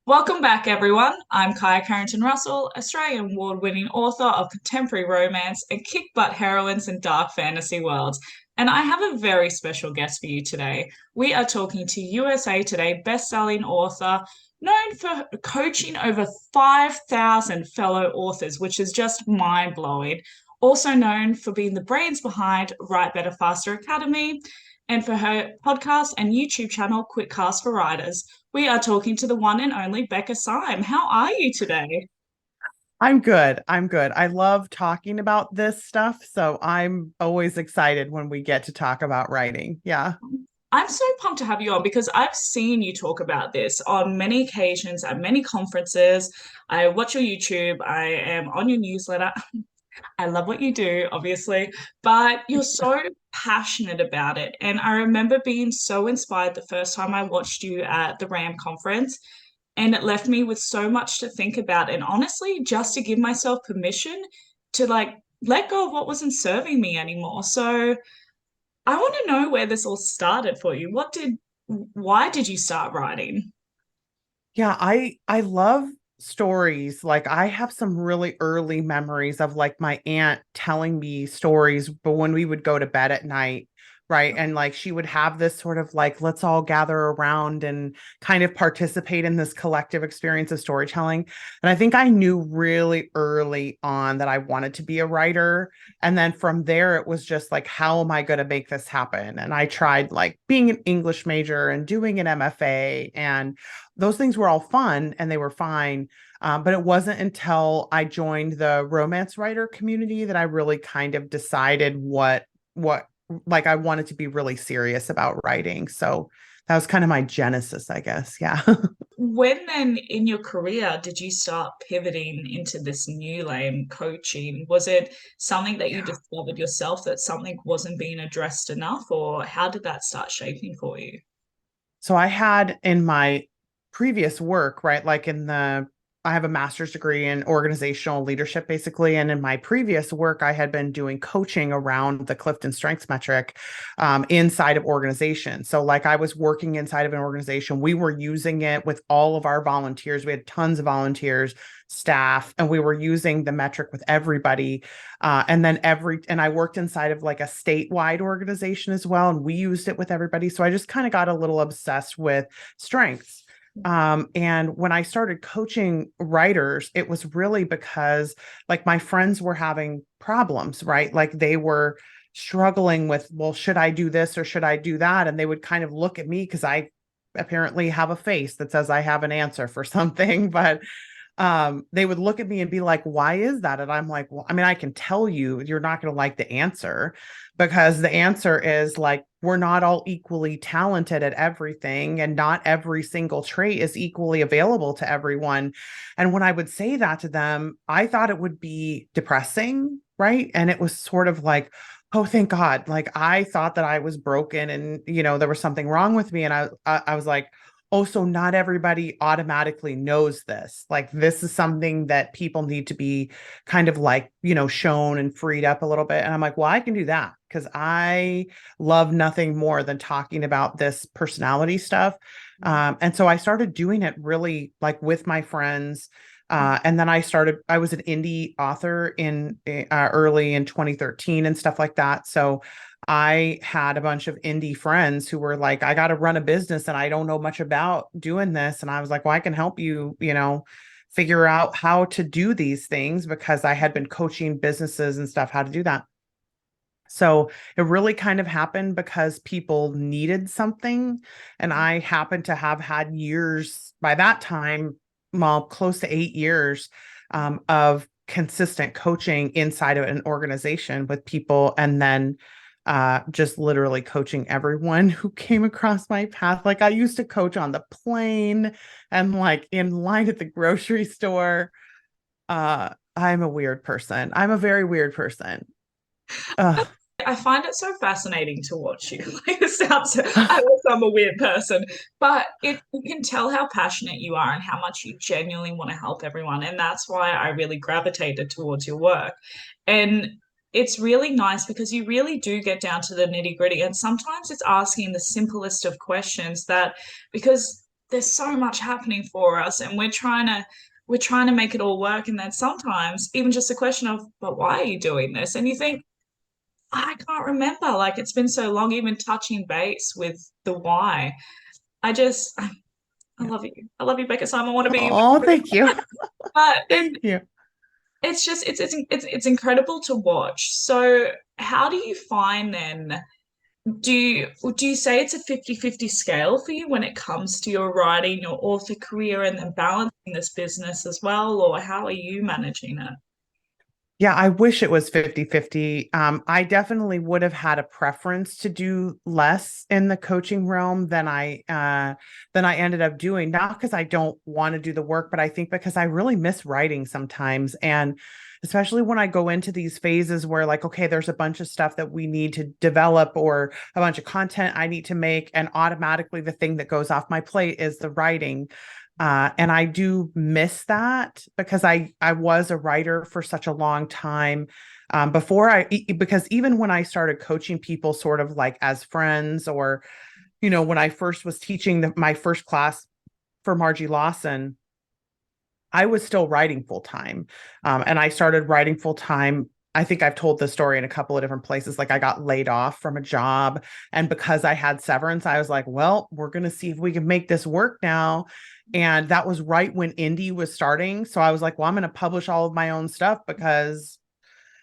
Welcome back, everyone. I'm Carrington-Russell, Australian award-winning author of contemporary romance and kick-butt heroines in dark fantasy worlds. And I have a very special guest for you today. We are talking to USA Today best-selling author, known for coaching over 5,000 fellow authors, which is just mind-blowing. Also known for being the brains behind Write Better Faster Academy, and for her podcast and YouTube channel, Quickcast for Writers. We are talking to the one and only Becca Syme. How are you today? I'm good. I'm good. I love talking about this stuff. So I'm always excited when we get to talk about writing. Yeah. I'm so pumped to have you on because I've seen you talk about this on many occasions at many conferences. I watch your YouTube, I am on your newsletter. I love what you do, obviously, but you're so passionate about it. And I remember being so inspired the first time I watched you at the RAM conference, and it left me with so much to think about. And honestly, just to give myself permission to let go of what wasn't serving me anymore. So I want to know where this all started for you. Why did you start writing? Yeah, I love stories. Like I have some really early memories of like my aunt telling me stories, but when we would go to bed at night, right? And like she would have this sort of like, let's all gather around and kind of participate in this collective experience of storytelling. And I think I knew really early on that I wanted to be a writer. And then from there, it was just like, how am I going to make this happen? And I tried like being an English major and doing an MFA, and those things were all fun and they were fine. But it wasn't until I joined the romance writer community that I really kind of decided what like I wanted to be really serious about writing. So that was kind of my genesis, I guess. Yeah. When then in your career did you start pivoting into this new lane, coaching? Was it something that you Yeah. discovered yourself that something wasn't being addressed enough, or how did that start shaping for you? So I had in my previous work, right, like I have a master's degree in organizational leadership, basically. And in my previous work, I had been doing coaching around the Clifton Strengths metric inside of organizations. So, like, I was working inside of an organization. We were using it with all of our volunteers. We had tons of volunteers, staff, and we were using the metric with everybody. And I worked inside of like a statewide organization as well. And we used it with everybody. So I just kind of got a little obsessed with strengths. And when I started coaching writers, it was really because like my friends were having problems, right? Like they were struggling with, well, should I do this or should I do that? And they would kind of look at me because I apparently have a face that says I have an answer for something. But they would look at me and be like, why is that? And I'm like, well, I mean, I can tell you, you're not going to like the answer, because the answer is like, we're not all equally talented at everything, and not every single trait is equally available to everyone. And when I would say that to them, I thought it would be depressing, right? And it was sort of like, oh, thank God. Like I thought that I was broken and, there was something wrong with me. And I was like, oh, so not everybody automatically knows this. Like, this is something that people need to be kind of like, shown and freed up a little bit. And I'm like, well, I can do that because I love nothing more than talking about this personality stuff. And so I started doing it really like with my friends. And then I was an indie author in early in 2013 and stuff like that. So I had a bunch of indie friends who were like, I got to run a business and I don't know much about doing this. And I was like, well, I can help you, figure out how to do these things, because I had been coaching businesses and stuff how to do that. So it really kind of happened because people needed something. And I happened to have had years by that time, well, close to 8 years of consistent coaching inside of an organization with people. And then just literally coaching everyone who came across my path. Like I used to coach on the plane and like in line at the grocery store. I'm a weird person. I'm a very weird person. Uh, I find it so fascinating to watch you. Like it sounds, I guess I'm a weird person, but you can tell how passionate you are and how much you genuinely want to help everyone, and that's why I really gravitated towards your work. And it's really nice because you really do get down to the nitty gritty, and sometimes it's asking the simplest of questions that because there's so much happening for us, and we're trying to make it all work. And then sometimes even just a question of, but why are you doing this? And you think, I can't remember. Like it's been so long, even touching base with the why. I Yeah. love you. I love you, Becca Syme. I want to be your Oh, mentor. thank you. But Thank you. it's just it's incredible to watch. So how do you find then? Do you say it's a 50-50 scale for you when it comes to your writing, your author career, and then balancing this business as well? Or how are you managing it? Yeah, I wish it was 50-50. I definitely would have had a preference to do less in the coaching realm than I ended up doing. Not because I don't want to do the work, but I think because I really miss writing sometimes. And especially when I go into these phases where, like, okay, there's a bunch of stuff that we need to develop or a bunch of content I need to make, and automatically the thing that goes off my plate is the writing. And I do miss that because I was a writer for such a long time. Because even when I started coaching people sort of like as friends, or, when I first was teaching my first class for Margie Lawson, I was still writing full time. And I started writing full time. I think I've told this story in a couple of different places. Like I got laid off from a job. And because I had severance, I was like, well, we're going to see if we can make this work now. And that was right when indie was starting. So I was like, well, I'm going to publish all of my own stuff because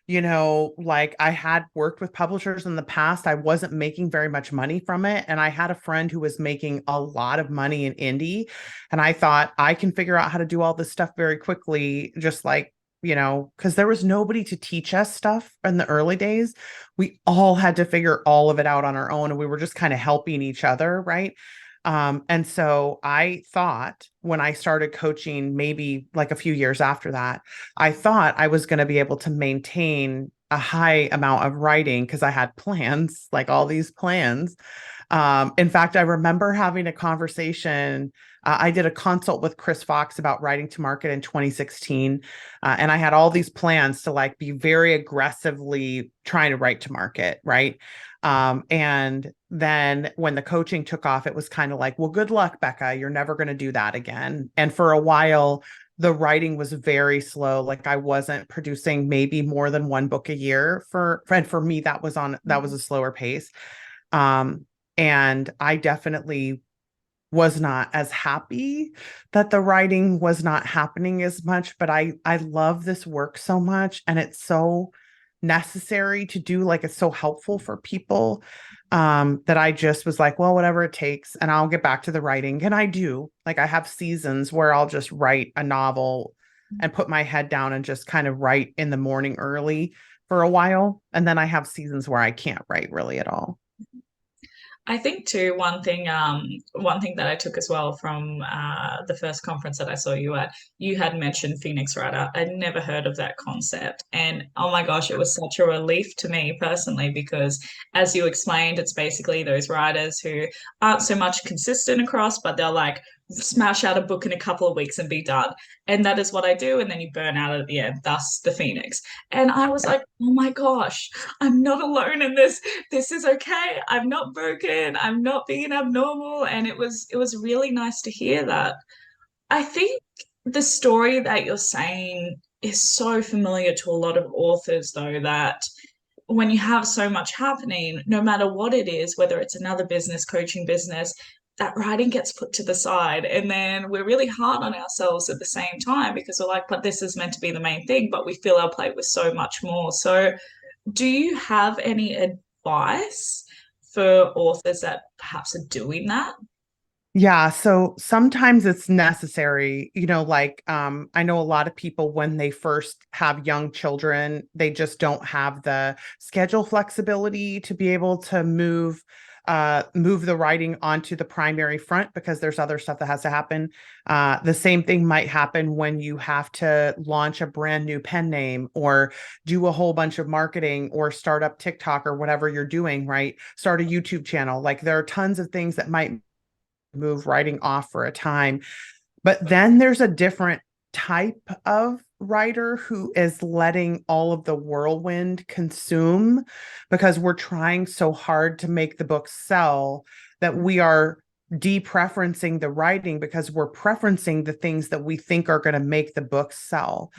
like I had worked with publishers in the past. I wasn't making very much money from it. And I had a friend who was making a lot of money in indie. And I thought I can figure out how to do all this stuff very quickly, just like, because there was nobody to teach us stuff in the early days. We all had to figure all of it out on our own. And we were just kind of helping each other. Right. And so I thought when I started coaching, maybe like a few years after that, I thought I was going to be able to maintain a high amount of writing because I had plans, like all these plans. In fact, I remember having a conversation. I did a consult with Chris Fox about writing to market in 2016. And I had all these plans to like be very aggressively trying to write to market, right? And then when the coaching took off, it was kind of like, well, good luck, Becca. You're never going to do that again. And for a while, the writing was very slow. Like I wasn't producing maybe more than one book a year and for me, that was a slower pace. Um, and I definitely was not as happy that the writing was not happening as much, but I love this work so much, and it's so necessary to do. Like it's so helpful for people, that I just was like, well, whatever it takes, and I'll get back to the writing. And I do. Like I have seasons where I'll just write a novel and put my head down and just kind of write in the morning early for a while, and then I have seasons where I can't write really at all. I think too, one thing that I took as well from the first conference that I saw you at, you had mentioned Phoenix Writer. I'd never heard of that concept. And oh my gosh, it was such a relief to me personally, because as you explained, it's basically those writers who aren't so much consistent across, but they'll like smash out a book in a couple of weeks and be done. And that is what I do. And then you burn out at the end, thus the Phoenix. And I was like, oh my gosh, I'm not alone in this. This is okay. I'm not broken. I'm not being abnormal. And it was really nice to hear that. I think the story that you're saying is so familiar to a lot of authors, though, that when you have so much happening, no matter what it is, whether it's another business, coaching business, that writing gets put to the side. And then we're really hard on ourselves at the same time because we're like, but this is meant to be the main thing, but we fill our plate with so much more. So do you have any advice for authors that perhaps are doing that? Yeah, so sometimes it's necessary, like I know a lot of people when they first have young children, they just don't have the schedule flexibility to be able to move the writing onto the primary front because there's other stuff that has to happen. The same thing might happen when you have to launch a brand new pen name or do a whole bunch of marketing or start up TikTok or whatever you're doing, right? Start a YouTube channel. Like there are tons of things that might move writing off for a time. But then there's a different type of writer who is letting all of the whirlwind consume because we're trying so hard to make the book sell that we are de-preferencing the writing because we're preferencing the things that we think are going to make the book sell.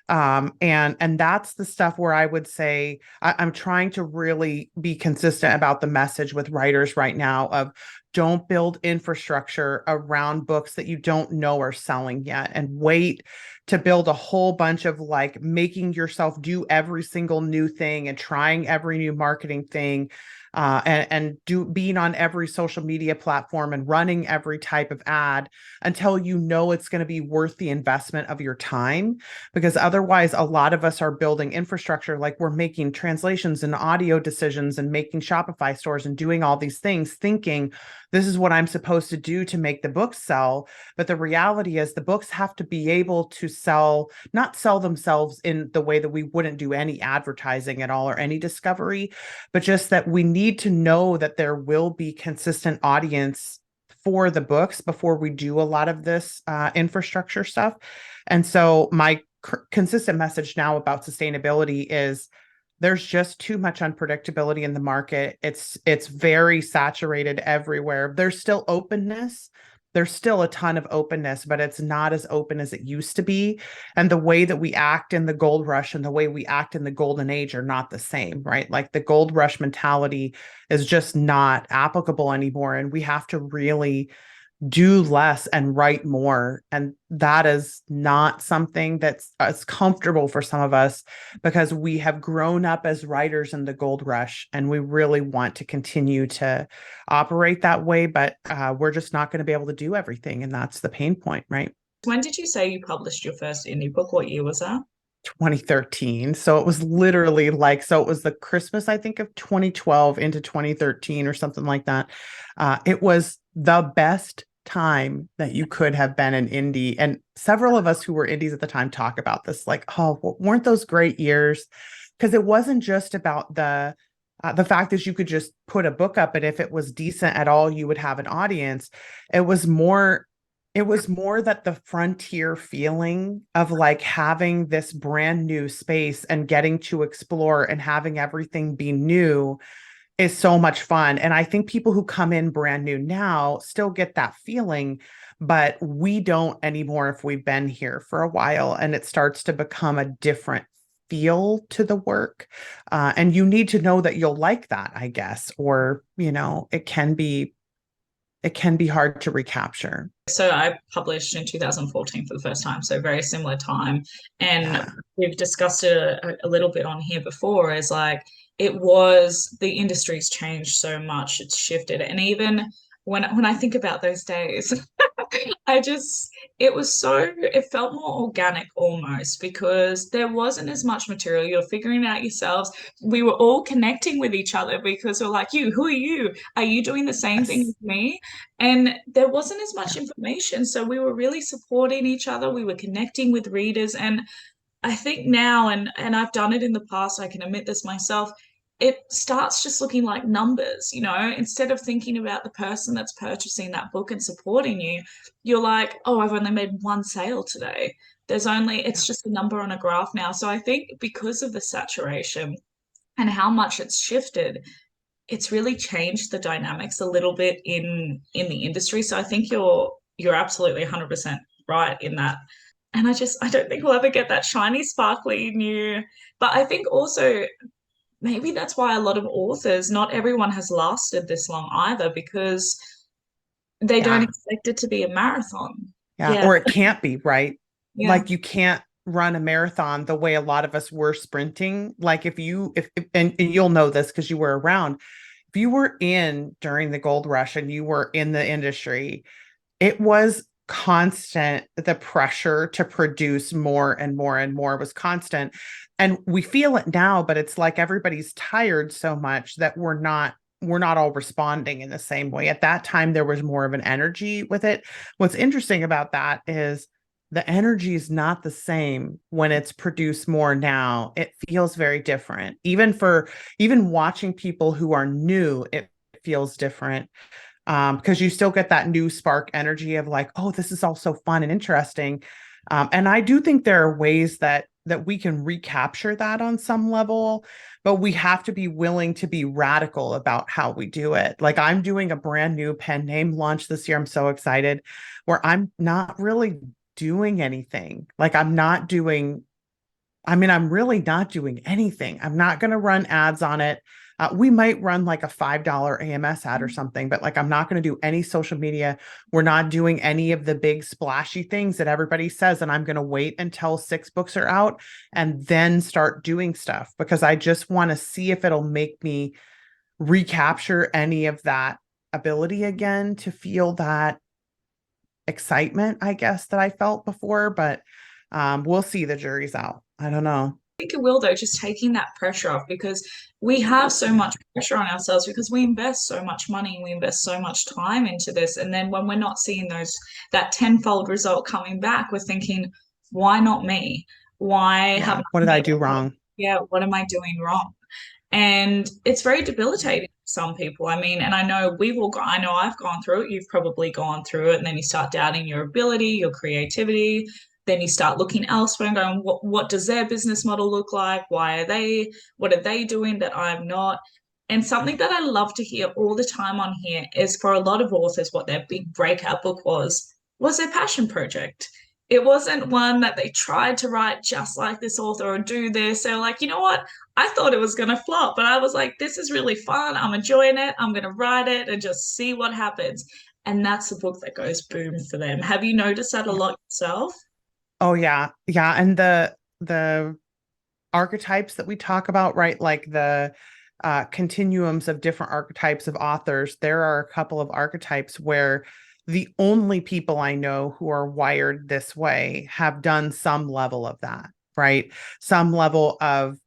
And that's the stuff where I would say I'm trying to really be consistent about the message with writers right now of don't build infrastructure around books that you don't know are selling yet, and wait to build a whole bunch of like making yourself do every single new thing and trying every new marketing thing, and do being on every social media platform and running every type of ad until you know it's going to be worth the investment of your time. Because otherwise, a lot of us are building infrastructure, like we're making translations and audio decisions and making Shopify stores and doing all these things, thinking this is what I'm supposed to do to make the books sell. But the reality is, the books have to be able to sell, not sell themselves in the way that we wouldn't do any advertising at all or any discovery, but just that we need to know that there will be consistent audience for the books before we do a lot of this infrastructure stuff. And so my consistent message now about sustainability is there's just too much unpredictability in the market. It's very saturated everywhere. There's still openness. There's still a ton of openness, but it's not as open as it used to be. And the way that we act in the gold rush and the way we act in the golden age are not the same, right? Like the gold rush mentality is just not applicable anymore. And we have to really do less and write more. And that is not something that's as comfortable for some of us because we have grown up as writers in the gold rush and we really want to continue to operate that way. But we're just not going to be able to do everything. And that's the pain point, right? When did you say you published your first indie book? What year was that? 2013. So it was literally like, so it was the Christmas, I think, of 2012 into 2013 or something like that. It was the best time that you could have been an indie. And several of us who were indies at the time talk about this, like, oh, weren't those great years? Because it wasn't just about the fact that you could just put a book up and if it was decent at all, you would have an audience. It was more it was more that the frontier feeling of like having this brand new space and getting to explore and having everything be new is so much fun. And I think people who come in brand new now still get that feeling, but we don't anymore if we've been here for a while, and it starts to become a different feel to the work. And you need to know that you'll like that, I guess, or, it can be hard to recapture. So I published in 2014 for the first time, so very similar time. And Yeah. we've discussed it a little bit on here before, is like the industry's changed so much, it's shifted. And even when I think about those days, I just, it felt more organic almost because there wasn't as much material. You're figuring it out yourselves. We were all connecting with each other because we're like, who are you? Are you doing the same thing Yes. as me? And there wasn't as much Yeah. information. So we were really supporting each other. We were connecting with readers. And I think now, and I've done it in the past, I can admit this myself, it starts just looking like numbers, instead of thinking about the person that's purchasing that book and supporting you, you're like, oh, I've only made one sale today. It's Yeah. just a number on a graph now. So I think because of the saturation and how much it's shifted, it's really changed the dynamics a little bit in the industry. So I think you're absolutely 100% right in that. And I don't think we'll ever get that shiny, sparkly new. But I think also maybe that's why a lot of authors, not everyone has lasted this long either, because they don't Yeah. expect it to be a marathon. Yeah. Yeah, Or it can't be, right? yeah. Like you can't run a marathon the way a lot of us were sprinting. Like if and you'll know this because you were around, if you were in during the gold rush and you were in the industry, it was constant. The pressure to produce more and more and more was constant. And we feel it now, but it's like everybody's tired so much that we're not all responding in the same way. At that time, there was more of an energy with it. What's interesting about that is the energy is not the same when it's produced more now. It feels very different. Even watching people who are new, it feels different, because you still get that new spark energy of like, oh, this is all so fun and interesting. And I do think there are ways that we can recapture that on some level, but we have to be willing to be radical about how we do it. Like I'm doing a brand new pen name launch this year. I'm so excited, where I'm not really doing anything. Like I'm really not doing anything. I'm not going to run ads on it. We might run like a $5 AMS ad or something, but like I'm not going to do any social media. We're not doing any of the big splashy things that everybody says. And I'm going to wait until 6 books are out and then start doing stuff because I just want to see if it'll make me recapture any of that ability again to feel that excitement, I guess, that I felt before. But we'll see. The jury's out. I don't know. Think it will though, just taking that pressure off because we have so much pressure on ourselves because we invest so much money, we invest so much time into this, and then when we're not seeing those that tenfold result coming back, we're thinking, why not me? Why Yeah. haven't What I did I made do it? wrong? Yeah, what am I doing wrong? And it's very debilitating for some people. I mean, and I know I know I've gone through it, you've probably gone through it, and then you start doubting your ability, your creativity. Then you start looking elsewhere and going, what does their business model look like? What are they doing that I'm not? And something that I love to hear all the time on here is for a lot of authors, what their big breakout book was their passion project. It wasn't one that they tried to write just like this author or do this. They're like, you know what? I thought it was going to flop, but I was like, this is really fun. I'm enjoying it. I'm going to write it and just see what happens. And that's the book that goes boom for them. Have you noticed that a Yeah. lot yourself? Oh yeah. Yeah. And the archetypes that we talk about, right? Like the continuums of different archetypes of authors. There are a couple of archetypes where the only people I know who are wired this way have done some level of that, right? Some level of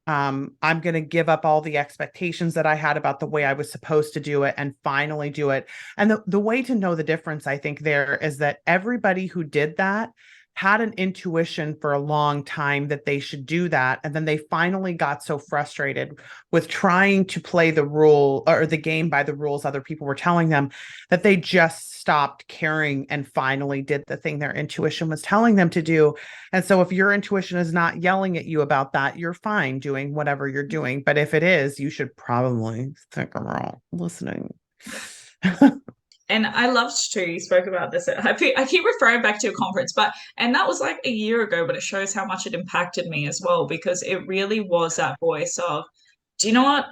I'm going to give up all the expectations that I had about the way I was supposed to do it and finally do it. And the way to know the difference, I think, there is that everybody who did that had an intuition for a long time that they should do that. And then they finally got so frustrated with trying to play the rule or the game by the rules other people were telling them that they just stopped caring and finally did the thing their intuition was telling them to do. And so if your intuition is not yelling at you about that, you're fine doing whatever you're doing. But if it is, you should probably think around listening. And I loved too, you spoke about this. I keep referring back to your conference, and that was like a year ago, but it shows how much it impacted me as well, because it really was that voice of, do you know what?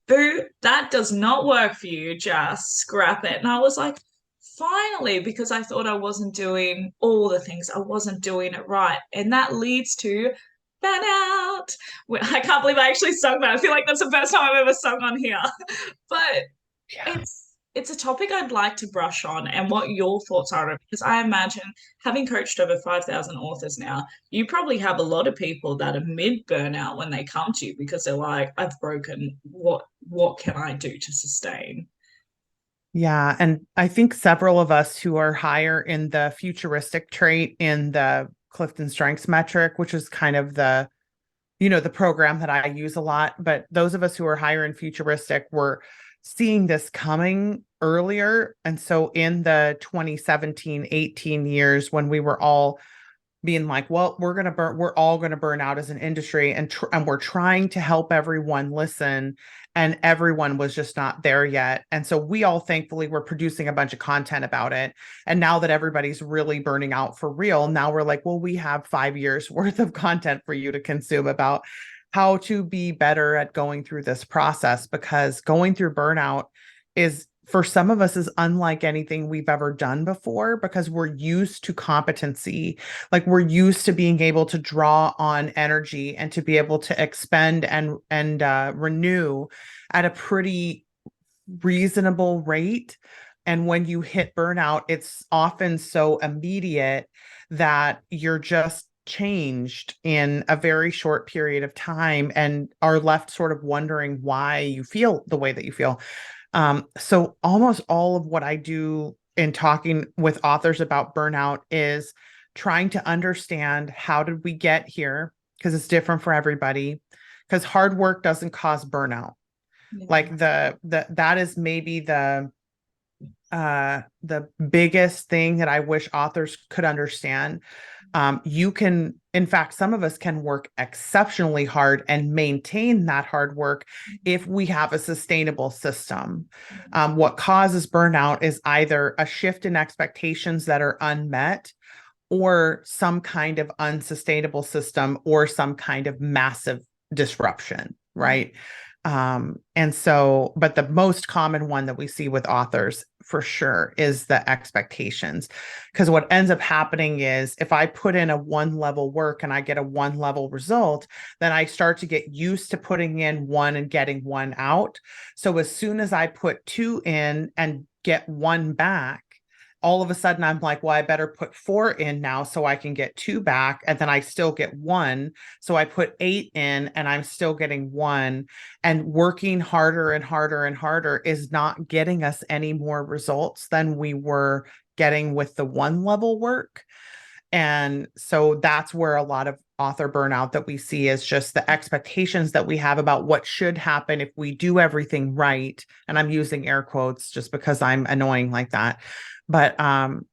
Boo, that does not work for you. Just scrap it. And I was like, finally, because I thought I wasn't doing all the things, I wasn't doing it right. And that leads to burnout. I can't believe I actually sung that. I feel like that's the first time I've ever sung on here. But Yeah. it's a topic I'd like to brush on and what your thoughts are on it, because I imagine having coached over 5,000 authors now, you probably have a lot of people that are mid burnout when they come to you because they're like, I've broken. What can I do to sustain? Yeah. And I think several of us who are higher in the futuristic trait in the Clifton Strengths metric, which is kind of the program that I use a lot, but those of us who are higher in futuristic were seeing this coming earlier. And so in the 2017, 18 years when we were all being like, well, we're all going to burn out as an industry and we're trying to help everyone listen and everyone was just not there yet. And so we all thankfully were producing a bunch of content about it. And now that everybody's really burning out for real, now we're like, well, we have 5 years worth of content for you to consume about how to be better at going through this process because going through burnout is for some of us is unlike anything we've ever done before because we're used to competency. Like we're used to being able to draw on energy and to be able to expend and renew at a pretty reasonable rate. And when you hit burnout, it's often so immediate that you're just changed in a very short period of time and are left sort of wondering why you feel the way that you feel. So almost all of what I do in talking with authors about burnout is trying to understand how did we get here because it's different for everybody because hard work doesn't cause burnout. Yeah. Like the that is maybe the biggest thing that I wish authors could understand. You can, in fact, some of us can work exceptionally hard and maintain that hard work if we have a sustainable system. What causes burnout is either a shift in expectations that are unmet, or some kind of unsustainable system, or some kind of massive disruption, right? And so, but the most common one that we see with authors for sure is the expectations. Because what ends up happening is if I put in a one level work and I get a one level result, then I start to get used to putting in one and getting one out. So as soon as I put two in and get one back, all of a sudden I'm like, well, I better put four in now so I can get two back. And then I still get one. So I put eight in and I'm still getting one. And working harder and harder and harder is not getting us any more results than we were getting with the one level work. And so that's where a lot of author burnout that we see is just the expectations that we have about what should happen if we do everything right. And I'm using air quotes just because I'm annoying like that. But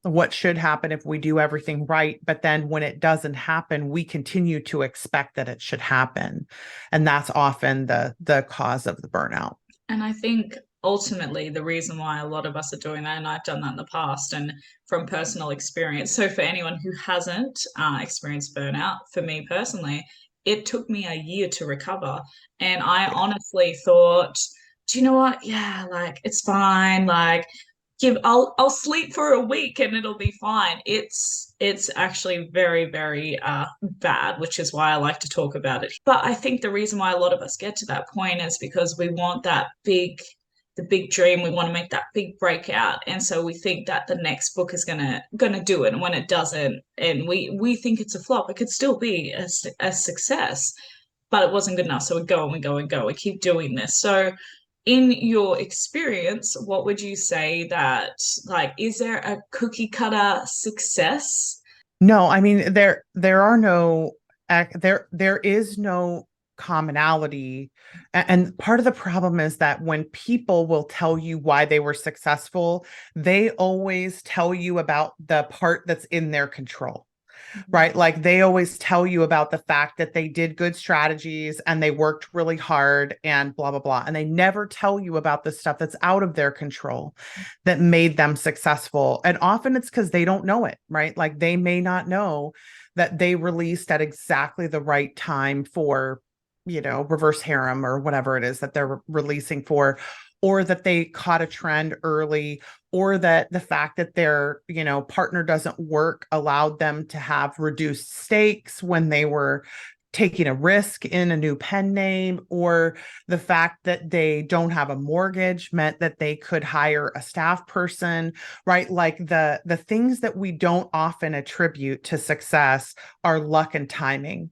what should happen if we do everything right? But then when it doesn't happen, we continue to expect that it should happen. And that's often the cause of the burnout. And I think ultimately the reason why a lot of us are doing that, and I've done that in the past and from personal experience. So, for anyone who hasn't experienced burnout, for me personally, it took me a year to recover. And I Yeah. honestly thought, do you know what? Yeah, like it's fine. Like, I'll sleep for a week and it'll be fine. It's actually very, very bad, which is why I like to talk about it. But I think the reason why a lot of us get to that point is because we want the big dream. We want to make that big breakout, and so we think that the next book is gonna do it. And when it doesn't, and we think it's a flop, it could still be a success, but it wasn't good enough. So we go and we go and go. We keep doing this. So in your experience, what would you say that, like, is there a cookie cutter success? No, I mean there are no there is no commonality. And part of the problem is that when people will tell you why they were successful, they always tell you about the part that's in their control, right? Like they always tell you about the fact that they did good strategies and they worked really hard and blah, blah, blah. And they never tell you about the stuff that's out of their control that made them successful. And often it's because they don't know it, right? Like they may not know that they released at exactly the right time for, reverse harem or whatever it is that they're releasing for, or that they caught a trend early, or that the fact that their partner doesn't work allowed them to have reduced stakes when they were taking a risk in a new pen name, or the fact that they don't have a mortgage meant that they could hire a staff person, right? Like the things that we don't often attribute to success are luck and timing.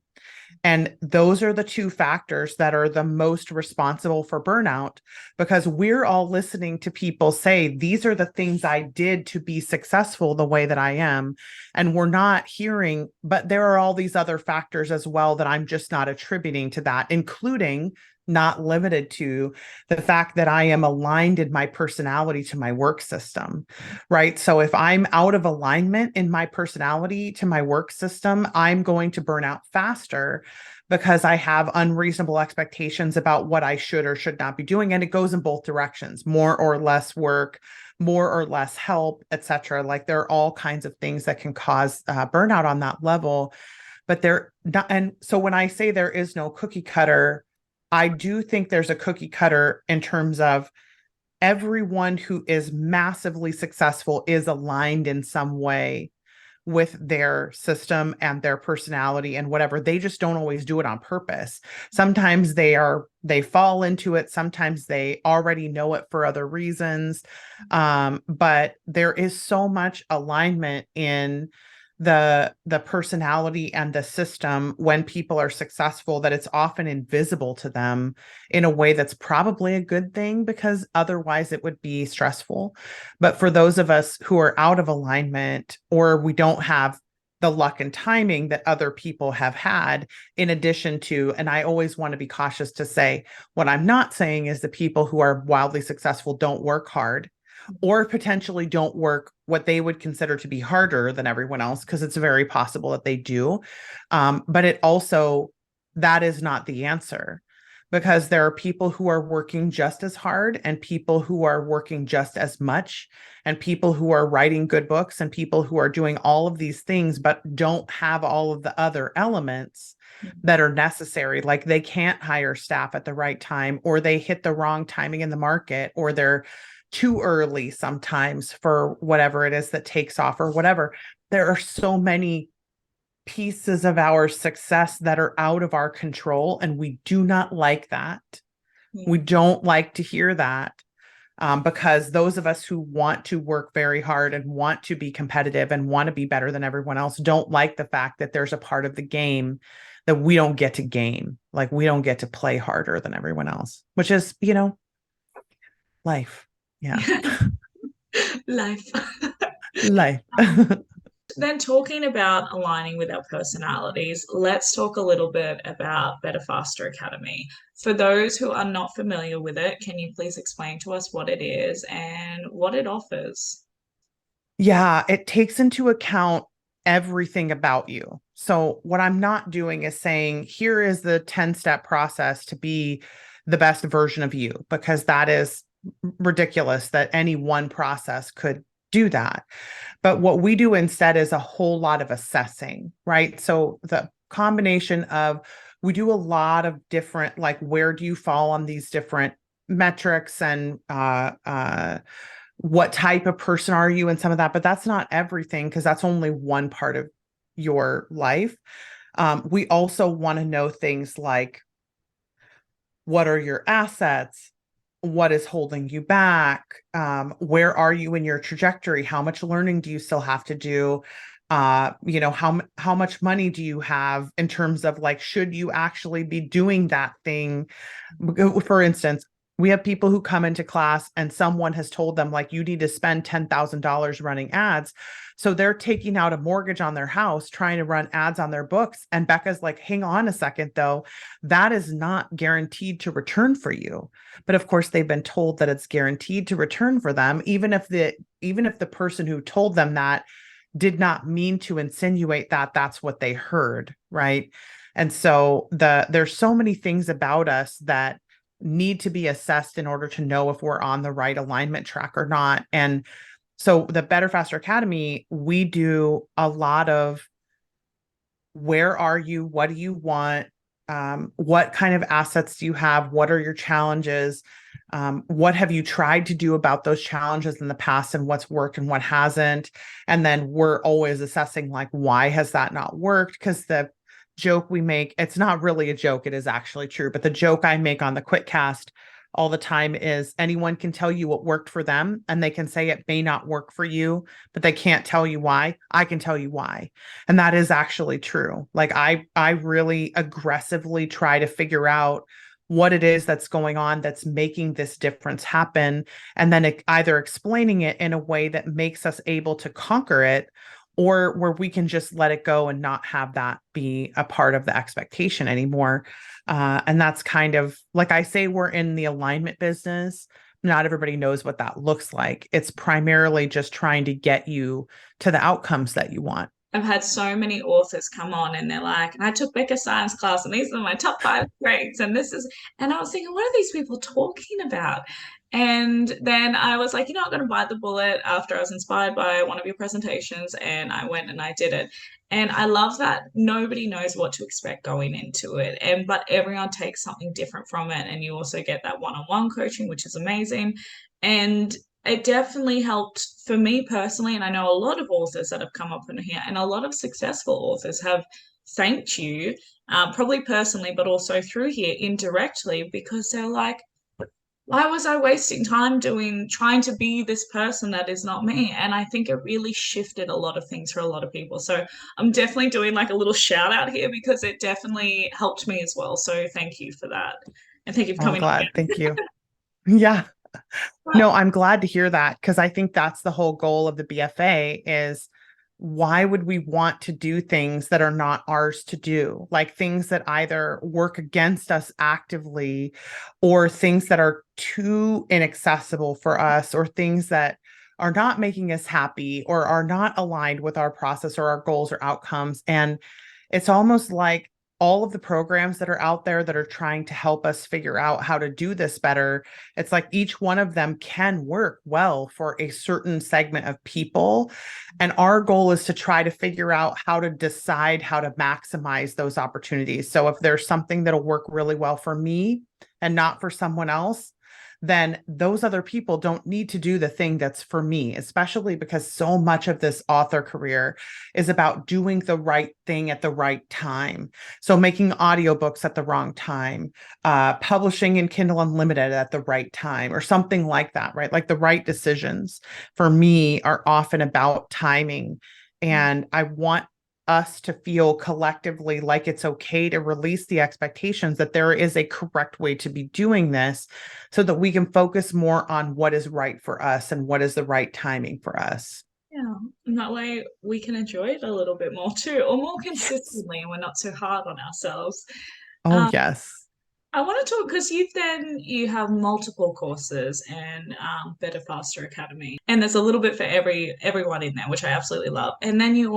And those are the two factors that are the most responsible for burnout, because we're all listening to people say, these are the things I did to be successful the way that I am. And we're not hearing, but there are all these other factors as well that I'm just not attributing to that, including, not limited to, the fact that I am aligned in my personality to my work system, right? So if I'm out of alignment in my personality to my work system, I'm going to burn out faster because I have unreasonable expectations about what I should or should not be doing. And it goes in both directions, more or less work, more or less help, etc. Like there are all kinds of things that can cause burnout on that level. But they're not, and so when I say there is no cookie cutter, I do think there's a cookie cutter in terms of everyone who is massively successful is aligned in some way with their system and their personality and whatever. They just don't always do it on purpose. Sometimes they fall into it. Sometimes they already know it for other reasons. But there is so much alignment in the personality and the system when people are successful that it's often invisible to them in a way that's probably a good thing, because otherwise it would be stressful. But for those of us who are out of alignment, or we don't have the luck and timing that other people have had, in addition to, and I always want to be cautious to say, what I'm not saying is the people who are wildly successful don't work hard, or potentially don't work what they would consider to be harder than everyone else, because it's very possible that they do. But it also, that is not the answer, because there are people who are working just as hard and people who are working just as much and people who are writing good books and people who are doing all of these things but don't have all of the other elements that are necessary. Like they can't hire staff at the right time, or they hit the wrong timing in the market, or they're too early sometimes for whatever it is that takes off or whatever. There are so many pieces of our success that are out of our control, and we do not like that. We Yeah. don't like to hear that, because those of us who want to work very hard and want to be competitive and want to be better than everyone else don't like the fact that there's a part of the game that we don't get to game. Like we don't get to play harder than everyone else, which is, life. Yeah. Life. Life. Then talking about aligning with our personalities, let's talk a little bit about Better Faster Academy. For those who are not familiar with it, can you please explain to us what it is and what it offers? Yeah, it takes into account everything about you. So, what I'm not doing is saying, here is the 10-step process to be the best version of you, because that is ridiculous that any one process could do that. But what we do instead is a whole lot of assessing, right? So, the combination of, we do a lot of different, like, where do you fall on these different metrics, and what type of person are you, and some of that, but that's not everything, because that's only one part of your life. We also want to know things like, what are your assets? What is holding you back? Where are you in your trajectory? How much learning do you still have to do? How much money do you have, in terms of like, should you actually be doing that thing? For instance, we have people who come into class and someone has told them, like, you need to spend $10,000 running ads. So they're taking out a mortgage on their house, trying to run ads on their books. And Becca's like, hang on a second, though, that is not guaranteed to return for you. But of course, they've been told that it's guaranteed to return for them, even if the person who told them that did not mean to insinuate that that's what they heard, right? And so there's so many things about us that need to be assessed in order to know if we're on the right alignment track or not. And so the Better Faster Academy, we do a lot of, where are you? What do you want? What kind of assets do you have? What are your challenges? What have you tried to do about those challenges in the past, and what's worked and what hasn't? And then we're always assessing, like, why has that not worked? Because the joke we make, it's not really a joke, it is actually true. But the joke I make on the QuickCast all the time is, anyone can tell you what worked for them, and they can say it may not work for you, but they can't tell you why. I can tell you why. And that is actually true. Like I really aggressively try to figure out what it is that's going on that's making this difference happen, and then either explaining it in a way that makes us able to conquer it, or where we can just let it go and not have that be a part of the expectation anymore. And that's kind of, like I say, we're in the alignment business. Not everybody knows what that looks like. It's primarily just trying to get you to the outcomes that you want. I've had so many authors come on and they're like, and I took Becca Science class and these are my top five grades. And this is, and I was thinking, what are these people talking about? And then I was like, I'm going to bite the bullet after I was inspired by one of your presentations. And I went and I did it. And I love that nobody knows what to expect going into it. But everyone takes something different from it. And you also get that one-on-one coaching, which is amazing. And it definitely helped for me personally. And I know a lot of authors that have come up in here, and a lot of successful authors have thanked you, probably personally, but also through here indirectly, because they're like, why was I wasting time trying to be this person that is not me? And I think it really shifted a lot of things for a lot of people. So I'm definitely doing like a little shout out here because it definitely helped me as well. So thank you for that. And thank you for I'm coming glad. Thank you. Yeah. on. No, I'm glad to hear that, because I think that's the whole goal of the BFA is, why would we want to do things that are not ours to do? Like things that either work against us actively or things that are too inaccessible for us or things that are not making us happy or are not aligned with our process or our goals or outcomes. And it's almost like all of the programs that are out there that are trying to help us figure out how to do this better, it's like each one of them can work well for a certain segment of people. And our goal is to try to figure out how to decide how to maximize those opportunities. So if there's something that'll work really well for me and not for someone else, then those other people don't need to do the thing that's for me, especially because so much of this author career is about doing the right thing at the right time. So making audiobooks at the wrong time, publishing in Kindle Unlimited at the right time, or something like that, right? Like the right decisions for me are often about timing. And I want us to feel collectively like it's okay to release the expectations that there is a correct way to be doing this so that we can focus more on what is right for us and what is the right timing for us. Yeah, and that way we can enjoy it a little bit more too, or more Yes. consistently, and we're not so hard on ourselves. Oh, Um, yes. I want to talk because you have multiple courses in Better Faster Academy, and there's a little bit for everyone in there, which I absolutely love. And then you've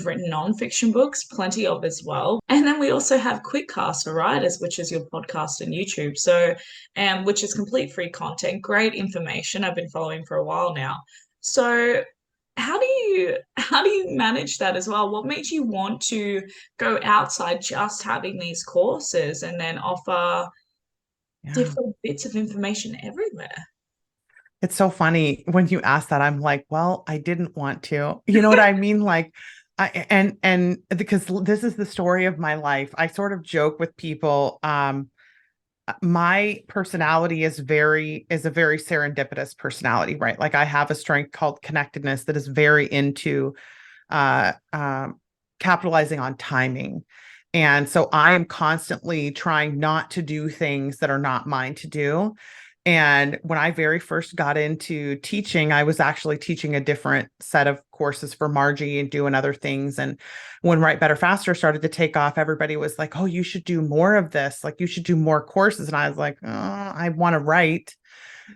written non-fiction books, plenty of as well. And then we also have Quickcast for Writers, which is your podcast and YouTube. So, which is complete free content, great information. I've been following for a while now. So how do you manage that as well? What makes you want to go outside just having these courses and then offer Yeah. different bits of information everywhere? It's so funny when you ask that. I'm like, well, I didn't want to. You know what I mean? Like, and because this is the story of my life. I sort of joke with people. My personality is a very serendipitous personality, right? Like I have a strength called connectedness that is very into uh, um, capitalizing on timing. And so I am constantly trying not to do things that are not mine to do. And when I very first got into teaching, I was actually teaching a different set of courses for Margie and doing other things. And when Write Better Faster started to take off, everybody was like, oh, you should do more of this. Like, you should do more courses. And I was like, oh, I want to write.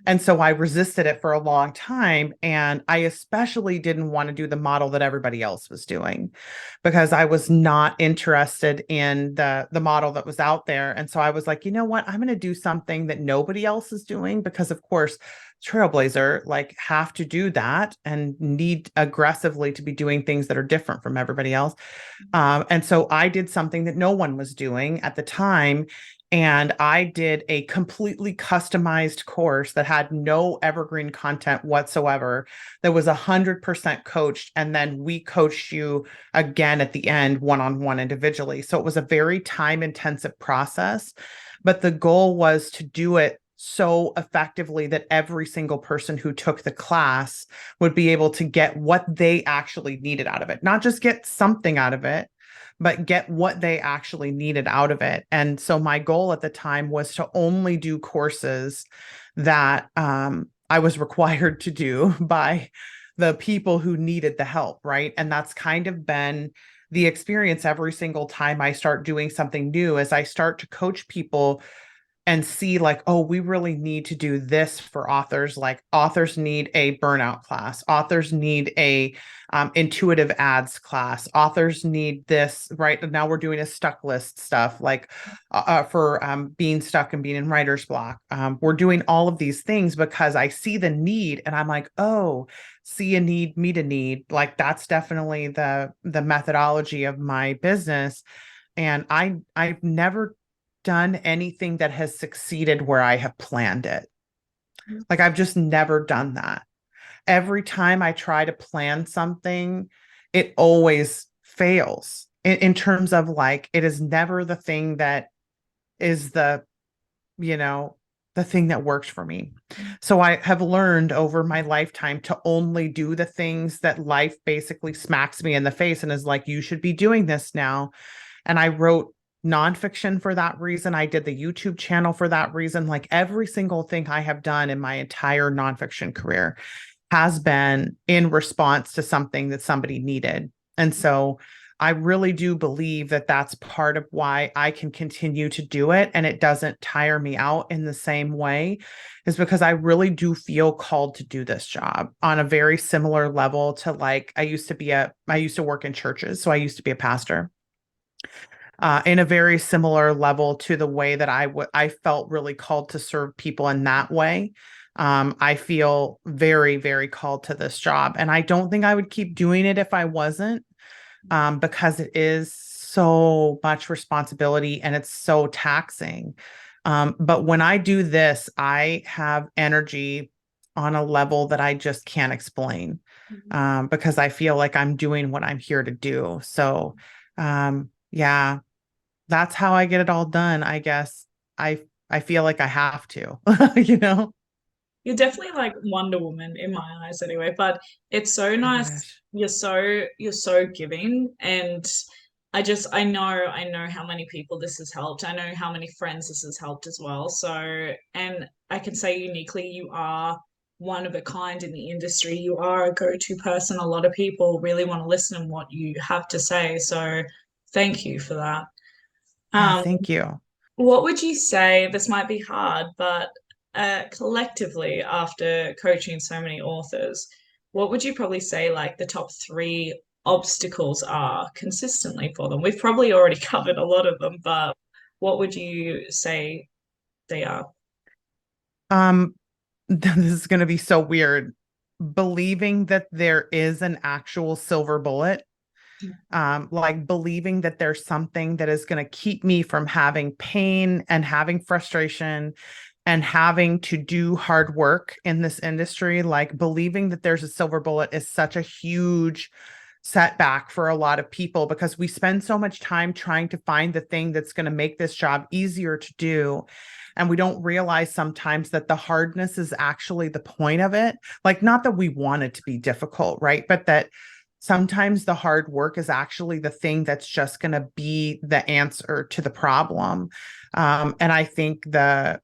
And so I resisted it for a long time. And I especially didn't want to do the model that everybody else was doing because I was not interested in the model that was out there. And so I was like, you know what? I'm going to do something that nobody else is doing because of course Trailblazer like have to do that and need aggressively to be doing things that are different from everybody else. And so I did something that no one was doing at the time. And I did a completely customized course that had no evergreen content whatsoever, that was 100% coached. And then we coached you again at the end, one on one individually. So it was a very time intensive process. But the goal was to do it so effectively that every single person who took the class would be able to get what they actually needed out of it, not just get something out of it, but get what they actually needed out of it. And so my goal at the time was to only do courses that I was required to do by the people who needed the help, right? And that's kind of been the experience every single time I start doing something new, as I start to coach people and see like, oh, we really need to do this for authors. Like authors need a burnout class. Authors need a intuitive ads class. Authors need this, right? And now we're doing a stuck list stuff like for being stuck and being in writer's block. We're doing all of these things because I see the need and I'm like, oh, see a need, meet a need. Like that's definitely the methodology of my business. And I've never done anything that has succeeded where I have planned it. Like I've just never done that. Every time I try to plan something, it always fails in terms of like, it is never the thing that is you know, the thing that works for me. So I have learned over my lifetime to only do the things that life basically smacks me in the face and is like, you should be doing this now. And I wrote nonfiction for that reason. I did the YouTube channel for that reason. Like every single thing I have done in my entire nonfiction career has been in response to something that somebody needed. And so I really do believe that that's part of why I can continue to do it and it doesn't tire me out in the same way, is because I really do feel called to do this job on a very similar level to, like, I used to work in churches, so I used to be a pastor. In a very similar level to the way that I felt really called to serve people in that way. I feel very, very called to this job. And I don't think I would keep doing it if I wasn't, because it is so much responsibility and it's so taxing. But when I do this, I have energy on a level that I just can't explain, because I feel like I'm doing what I'm here to do. So, yeah, that's how I get it all done. I guess I feel like I have to, you know? You're definitely like Wonder Woman in my eyes anyway, but it's so I nice. wish. You're so giving, and I know how many people this has helped. I know how many friends this has helped as well. So, and I can say uniquely you are one of a kind in the industry. You are a go-to person. A lot of people really want to listen to what you have to say. So thank you for that. Yeah, Um, thank you. what would you say? This might be hard, but collectively, after coaching so many authors, what would you probably say like the top three obstacles are consistently for them? We've probably already covered a lot of them, but what would you say they are? Um, this is going to be so weird. Believing that there is an actual silver bullet, like believing that there's something that is going to keep me from having pain and having frustration and having to do hard work in this industry, like believing that there's a silver bullet is such a huge setback for a lot of people because we spend so much time trying to find the thing that's going to make this job easier to do. And we don't realize sometimes that the hardness is actually the point of it. Like, not that we want it to be difficult, right? But that sometimes the hard work is actually the thing that's just going to be the answer to the problem. And I think the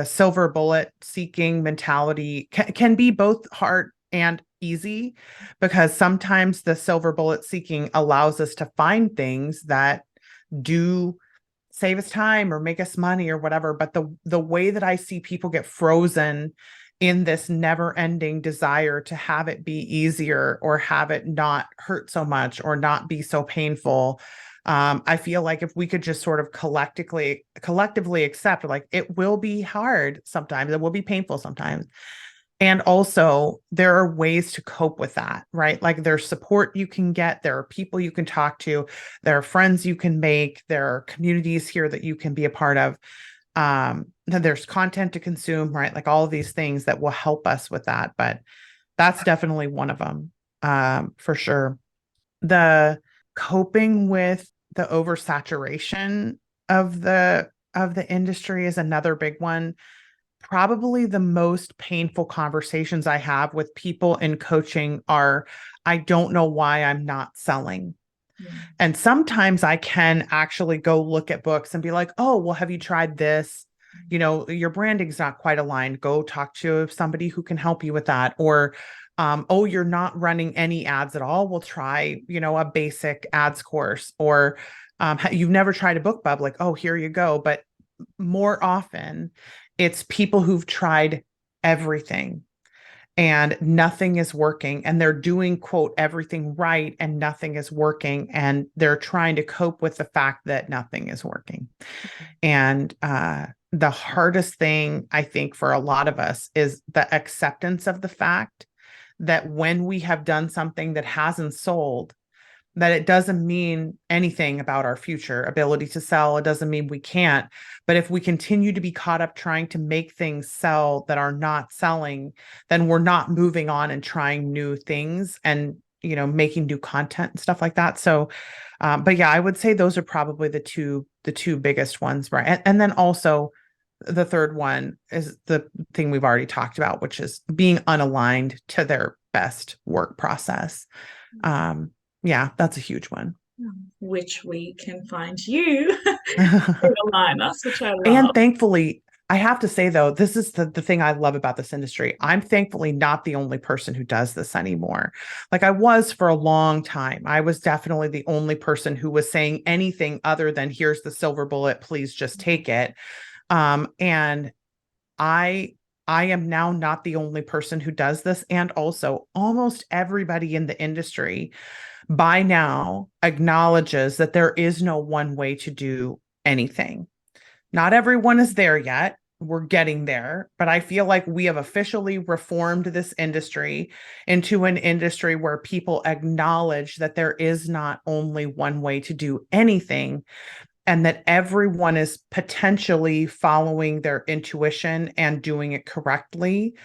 silver bullet seeking mentality can be both hard and easy, because sometimes the silver bullet seeking allows us to find things that do save us time or make us money or whatever. But the way that I see people get frozen in this never ending desire to have it be easier or have it not hurt so much or not be so painful. I feel like if we could just sort of collectively accept, like, it will be hard sometimes, it will be painful sometimes. And also, there are ways to cope with that, right? Like, there's support you can get, there are people you can talk to, there are friends you can make, there are communities here that you can be a part of. Then there's content to consume, right? Like, all of these things that will help us with that. But that's definitely one of them, for sure. The coping with the oversaturation of the industry is another big one. Probably the most painful conversations I have with people in coaching are, I don't know why I'm not selling. Mm. And sometimes I can actually go look at books and be like, oh, well, have you tried this? You know, your branding's not quite aligned. Go talk to somebody who can help you with that. Or, oh, you're not running any ads at all. We'll try, a basic ads course. Or, you've never tried a book bub, like, oh, here you go. But more often, it's people who've tried everything and nothing is working, and they're doing, quote, everything right, and nothing is working, and they're trying to cope with the fact that nothing is working. And the hardest thing, I think, for a lot of us is the acceptance of the fact that when we have done something that hasn't sold, that it doesn't mean anything about our future ability to sell. It doesn't mean we can't. But if we continue to be caught up trying to make things sell that are not selling, then we're not moving on and trying new things and, making new content and stuff like that. So, but yeah, I would say those are probably the two biggest ones, right? And then also the third one is the thing we've already talked about, which is being unaligned to their best work process. Um, yeah, that's a huge one. Which we can find you in the liners, which I And love. thankfully, I have to say though, this is the thing I love about this industry. I'm thankfully not the only person who does this anymore. Like I was for a long time. I was definitely the only person who was saying anything other than here's the silver bullet, please just take it. And I I am now not the only person who does this. And also almost everybody in the industry by now acknowledges that there is no one way to do anything. Not everyone is there yet. We're getting there, but I feel like we have officially reformed this industry into an industry where people acknowledge that there is not only one way to do anything and that everyone is potentially following their intuition and doing it correctly.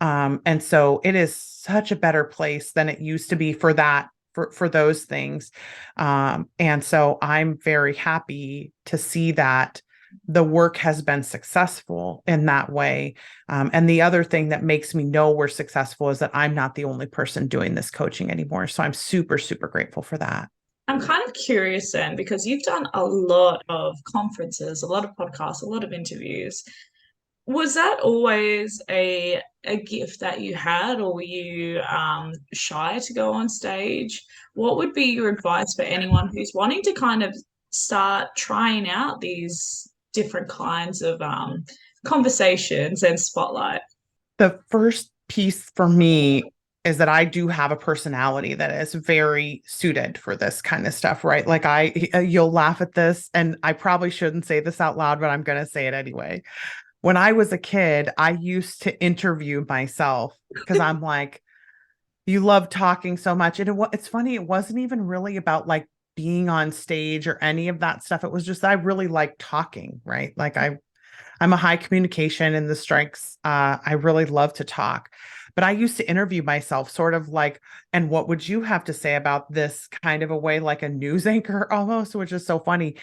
And so it is such a better place than it used to be for that, for those things. And so I'm very happy to see that the work has been successful in that way. And the other thing that makes me know we're successful is that I'm not the only person doing this coaching anymore. So I'm super, super grateful for that. I'm kind of curious then, because you've done a lot of conferences, a lot of podcasts, a lot of interviews. Was that always a gift that you had, or were you shy to go on stage? What would be your advice for anyone who's wanting to kind of start trying out these different kinds of conversations and spotlight? The first piece for me is that I do have a personality that is very suited for this kind of stuff, right? Like you'll laugh at this, and I probably shouldn't say this out loud, but I'm going to say it anyway. When I was a kid, I used to interview myself because I'm like, you love talking so much. And it's funny, it wasn't even really about like being on stage or any of that stuff. It was just I really like talking, right? Like I'm a high communication in the strengths. I really love to talk. But I used to interview myself sort of like, and what would you have to say about this kind of a way, like a news anchor almost, which is so funny.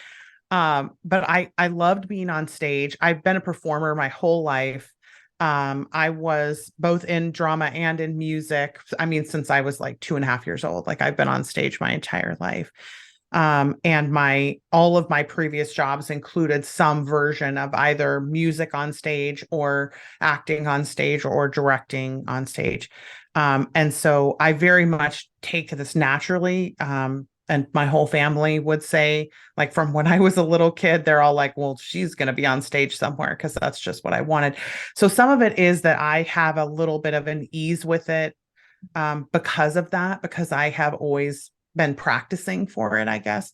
But I loved being on stage. I've been a performer my whole life. I was both in drama and in music. I mean, since I was like 2.5 years old, like I've been on stage my entire life. And my all of my previous jobs included some version of either music on stage or acting on stage or directing on stage. And so I very much take to this naturally. And my whole family would say, like, from when I was a little kid, they're all like, well, she's going to be on stage somewhere because that's just what I wanted. So some of it is that I have a little bit of an ease with it because of that, because I have always been practicing for it, I guess.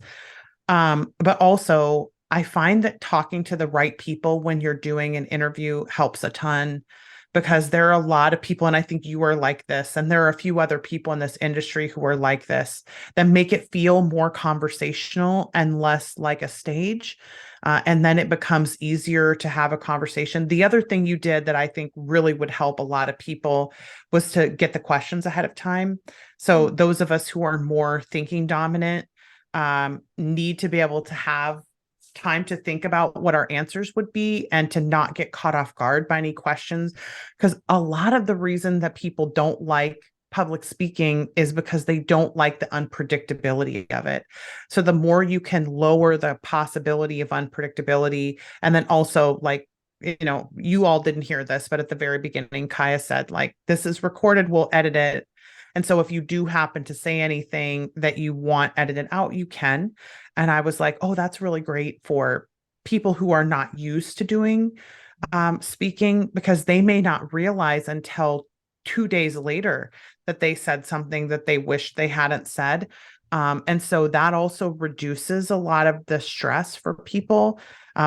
But also, I find that talking to the right people when you're doing an interview helps a ton because there are a lot of people, and I think you are like this, and there are a few other people in this industry who are like this that make it feel more conversational and less like a stage. And then it becomes easier to have a conversation. The other thing you did that I think really would help a lot of people was to get the questions ahead of time. So those of us who are more thinking dominant need to be able to have time to think about what our answers would be and to not get caught off guard by any questions. Because a lot of the reason that people don't like public speaking is because they don't like the unpredictability of it. So the more you can lower the possibility of unpredictability, and then also like, you all didn't hear this, but at the very beginning, Kaya said, like, this is recorded, we'll edit it. And so if you do happen to say anything that you want edited out, you can. And I was like, oh, that's really great for people who are not used to doing speaking, because they may not realize until 2 days later that they said something that they wish they hadn't said. And so that also reduces a lot of the stress for people.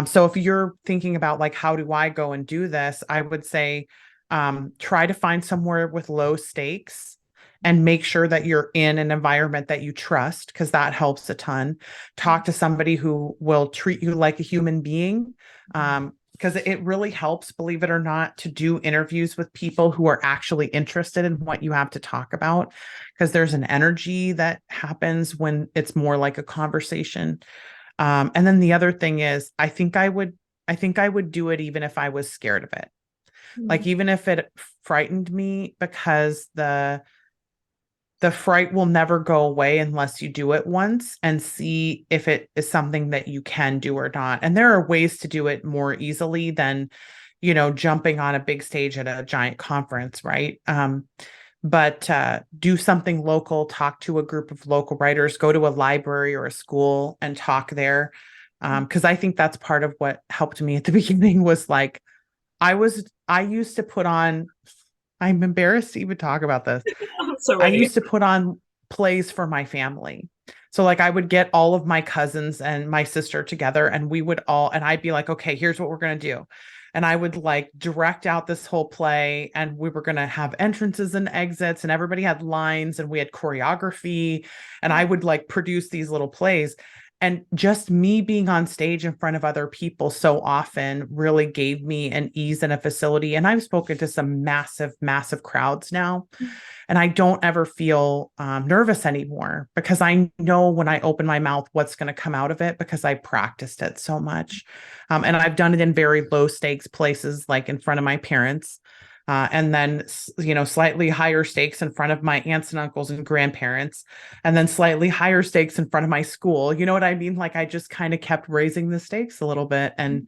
So if you're thinking about like, how do I go and do this? I would say try to find somewhere with low stakes and make sure that you're in an environment that you trust, because that helps a ton. Talk to somebody who will treat you like a human being. Because it really helps, believe it or not, to do interviews with people who are actually interested in what you have to talk about, because there's an energy that happens when it's more like a conversation. And then the other thing is, I think I would do it even if I was scared of it. Like, even if it frightened me, because the fright will never go away unless you do it once and see if it is something that you can do or not. And there are ways to do it more easily than, jumping on a big stage at a giant conference, right? But do something local, talk to a group of local writers, go to a library or a school and talk there. Because I think that's part of what helped me at the beginning was like, I used to put on, I'm embarrassed to even talk about this. I'm so I ready. used to put on plays for my family. So like I would get all of my cousins and my sister together and and I'd be like, okay, here's what we're going to do. And I would like direct out this whole play and we were going to have entrances and exits and everybody had lines and we had choreography and I would like produce these little plays. And just me being on stage in front of other people so often really gave me an ease and a facility. And I've spoken to some massive, massive crowds now. And I don't ever feel nervous anymore because I know when I open my mouth what's going to come out of it because I practiced it so much. And I've done it in very low stakes places, like in front of my parents. And then, slightly higher stakes in front of my aunts and uncles and grandparents, and then slightly higher stakes in front of my school. You know what I mean? Like I just kind of kept raising the stakes a little bit. And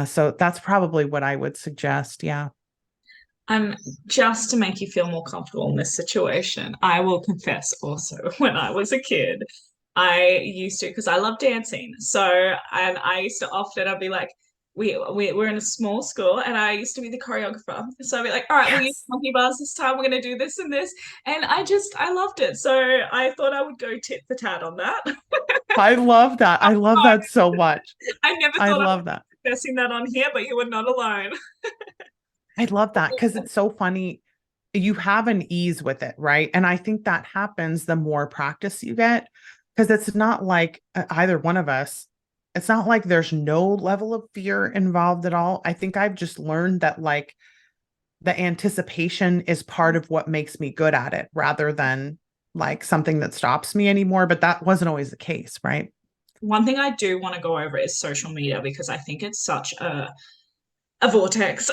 so that's probably what I would suggest. Yeah. And just to make you feel more comfortable in this situation, I will confess also, when I was a kid, I used to, because I love dancing. So, and I used to often, I'd be like, we're in a small school, and I used to be the choreographer. So I'd be like, all right, we'll use Yes. monkey bars this time. We're going to do this and this. And I loved it. So I thought I would go tit for tat on that. I love that. I love that so much. I never I thought I love would that. be confessing that on here, but you were not alone. I love that because it's so funny. You have an ease with it, right? And I think that happens the more practice you get because it's not like either one of us, it's not like there's no level of fear involved at all. I think I've just learned that like the anticipation is part of what makes me good at it rather than like something that stops me anymore. But that wasn't always the case, right? One thing I do want to go over is social media because I think it's such a vortex.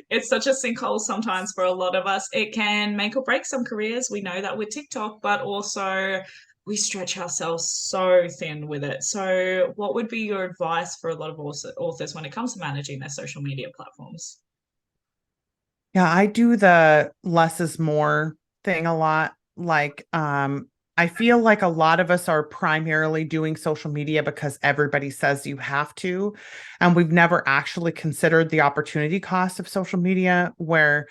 It's such a sinkhole sometimes for a lot of us. It can make or break some careers. We know that with TikTok, but also we stretch ourselves so thin with it. So, what would be your advice for a lot of authors when it comes to managing their social media platforms? Yeah, I do the less is more thing a lot. I feel like a lot of us are primarily doing social media because everybody says you have to. And we've never actually considered the opportunity cost of social media, where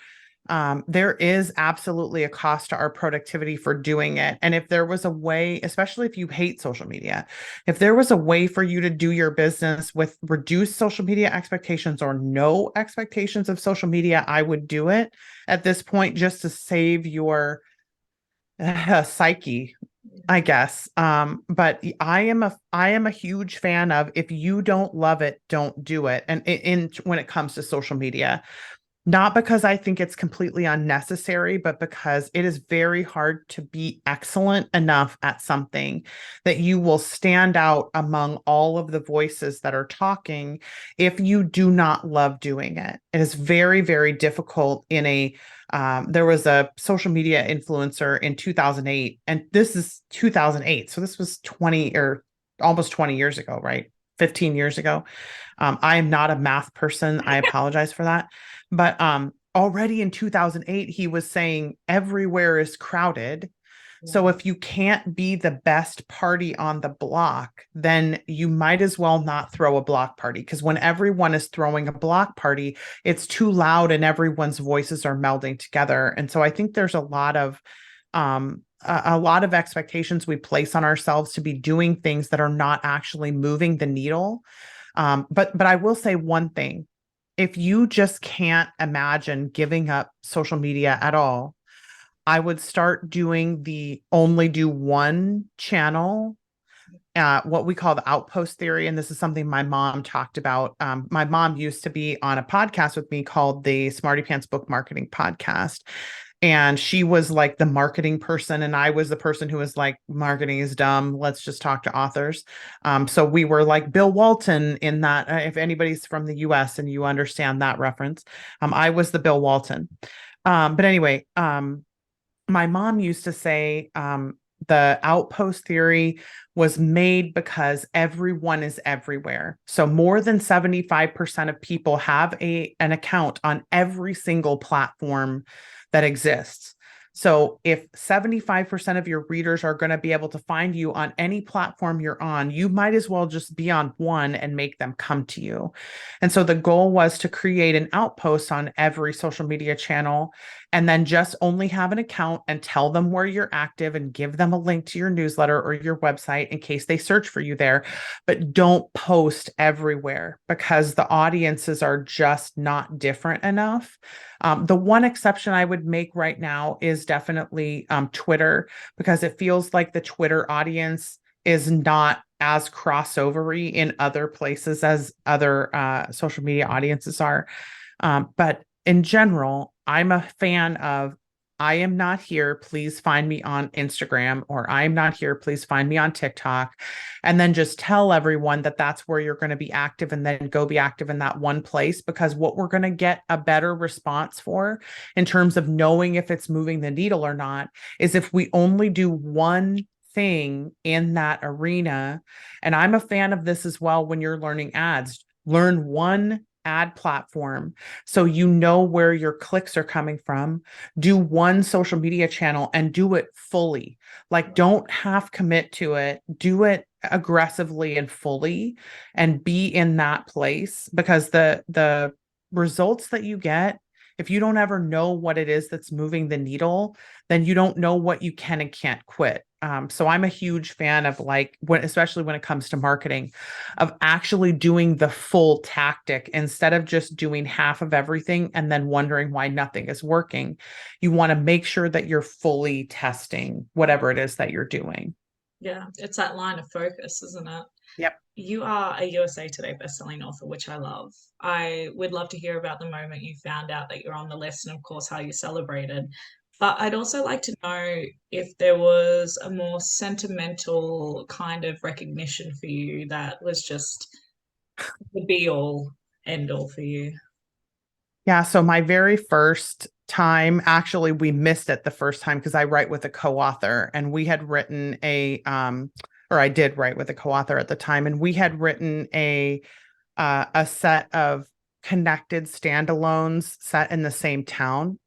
there is absolutely a cost to our productivity for doing it. And if there was a way, especially if you hate social media, if there was a way for you to do your business with reduced social media expectations or no expectations of social media, I would do it at this point just to save your psyche, I guess. But I am a huge fan of if you don't love it, don't do it. And when it comes to social media, not because I think it's completely unnecessary, but because it is very hard to be excellent enough at something that you will stand out among all of the voices that are talking if you do not love doing it. It is very, very difficult there was a social media influencer in 2008, and this is 2008. So this was 20 or almost 20 years ago, right? 15 years ago. I am not a math person. I apologize for that. But already in 2008, he was saying everywhere is crowded. So if you can't be the best party on the block, then you might as well not throw a block party because when everyone is throwing a block party, it's too loud and everyone's voices are melding together. And so I think there's a lot of expectations we place on ourselves to be doing things that are not actually moving the needle. But I will say one thing. If you just can't imagine giving up social media at all, I would start doing the only do one channel, what we call the outpost theory. And this is something my mom talked about. My mom used to be on a podcast with me called the Smarty Pants Book Marketing Podcast. And she was like the marketing person, and I was the person who was like, marketing is dumb. Let's just talk to authors. So we were like Bill Walton in that. If anybody's from the US and you understand that reference, I was the Bill Walton. But anyway, my mom used to say, the outpost theory was made because everyone is everywhere. So more than 75% of people have an account on every single platform that exists. So if 75% of your readers are going to be able to find you on any platform you're on, you might as well just be on one and make them come to you. And so the goal was to create an outpost on every social media channel and then just only have an account and tell them where you're active and give them a link to your newsletter or your website in case they search for you there. But don't post everywhere because the audiences are just not different enough. The one exception I would make right now is definitely Twitter, because it feels like the Twitter audience is not as crossovery in other places as other social media audiences are. But in general, I'm a fan of I am not here. Please find me on Instagram, or I'm not here. Please find me on TikTok. And then just tell everyone that that's where you're going to be active and then go be active in that one place. Because what we're going to get a better response for in terms of knowing if it's moving the needle or not is if we only do one thing in that arena. And I'm a fan of this as well when you're learning ads. Learn one ad platform so you know where your clicks are coming from. Do one social media channel and do it fully. Like, don't half commit to it. Do it aggressively and fully and be in that place, because the results that you get, if you don't ever know what it is that's moving the needle, then you don't know what you can and can't quit. So I'm a huge fan of, like, especially when it comes to marketing, of actually doing the full tactic instead of just doing half of everything and then wondering why nothing is working. You want to make sure that you're fully testing whatever it is that you're doing. Yeah, it's that line of focus, isn't it? Yep. You are a USA Today bestselling author, which I love. I would love to hear about the moment you found out that you're on the list and, of course, how you celebrated. But I'd also like to know if there was a more sentimental kind of recognition for you that was just the be all end all for you. Yeah. So my very first time, actually, we missed it the first time because I write with a co-author, and we had written or I did write with a co-author at the time, and we had written a set of connected standalones set in the same town.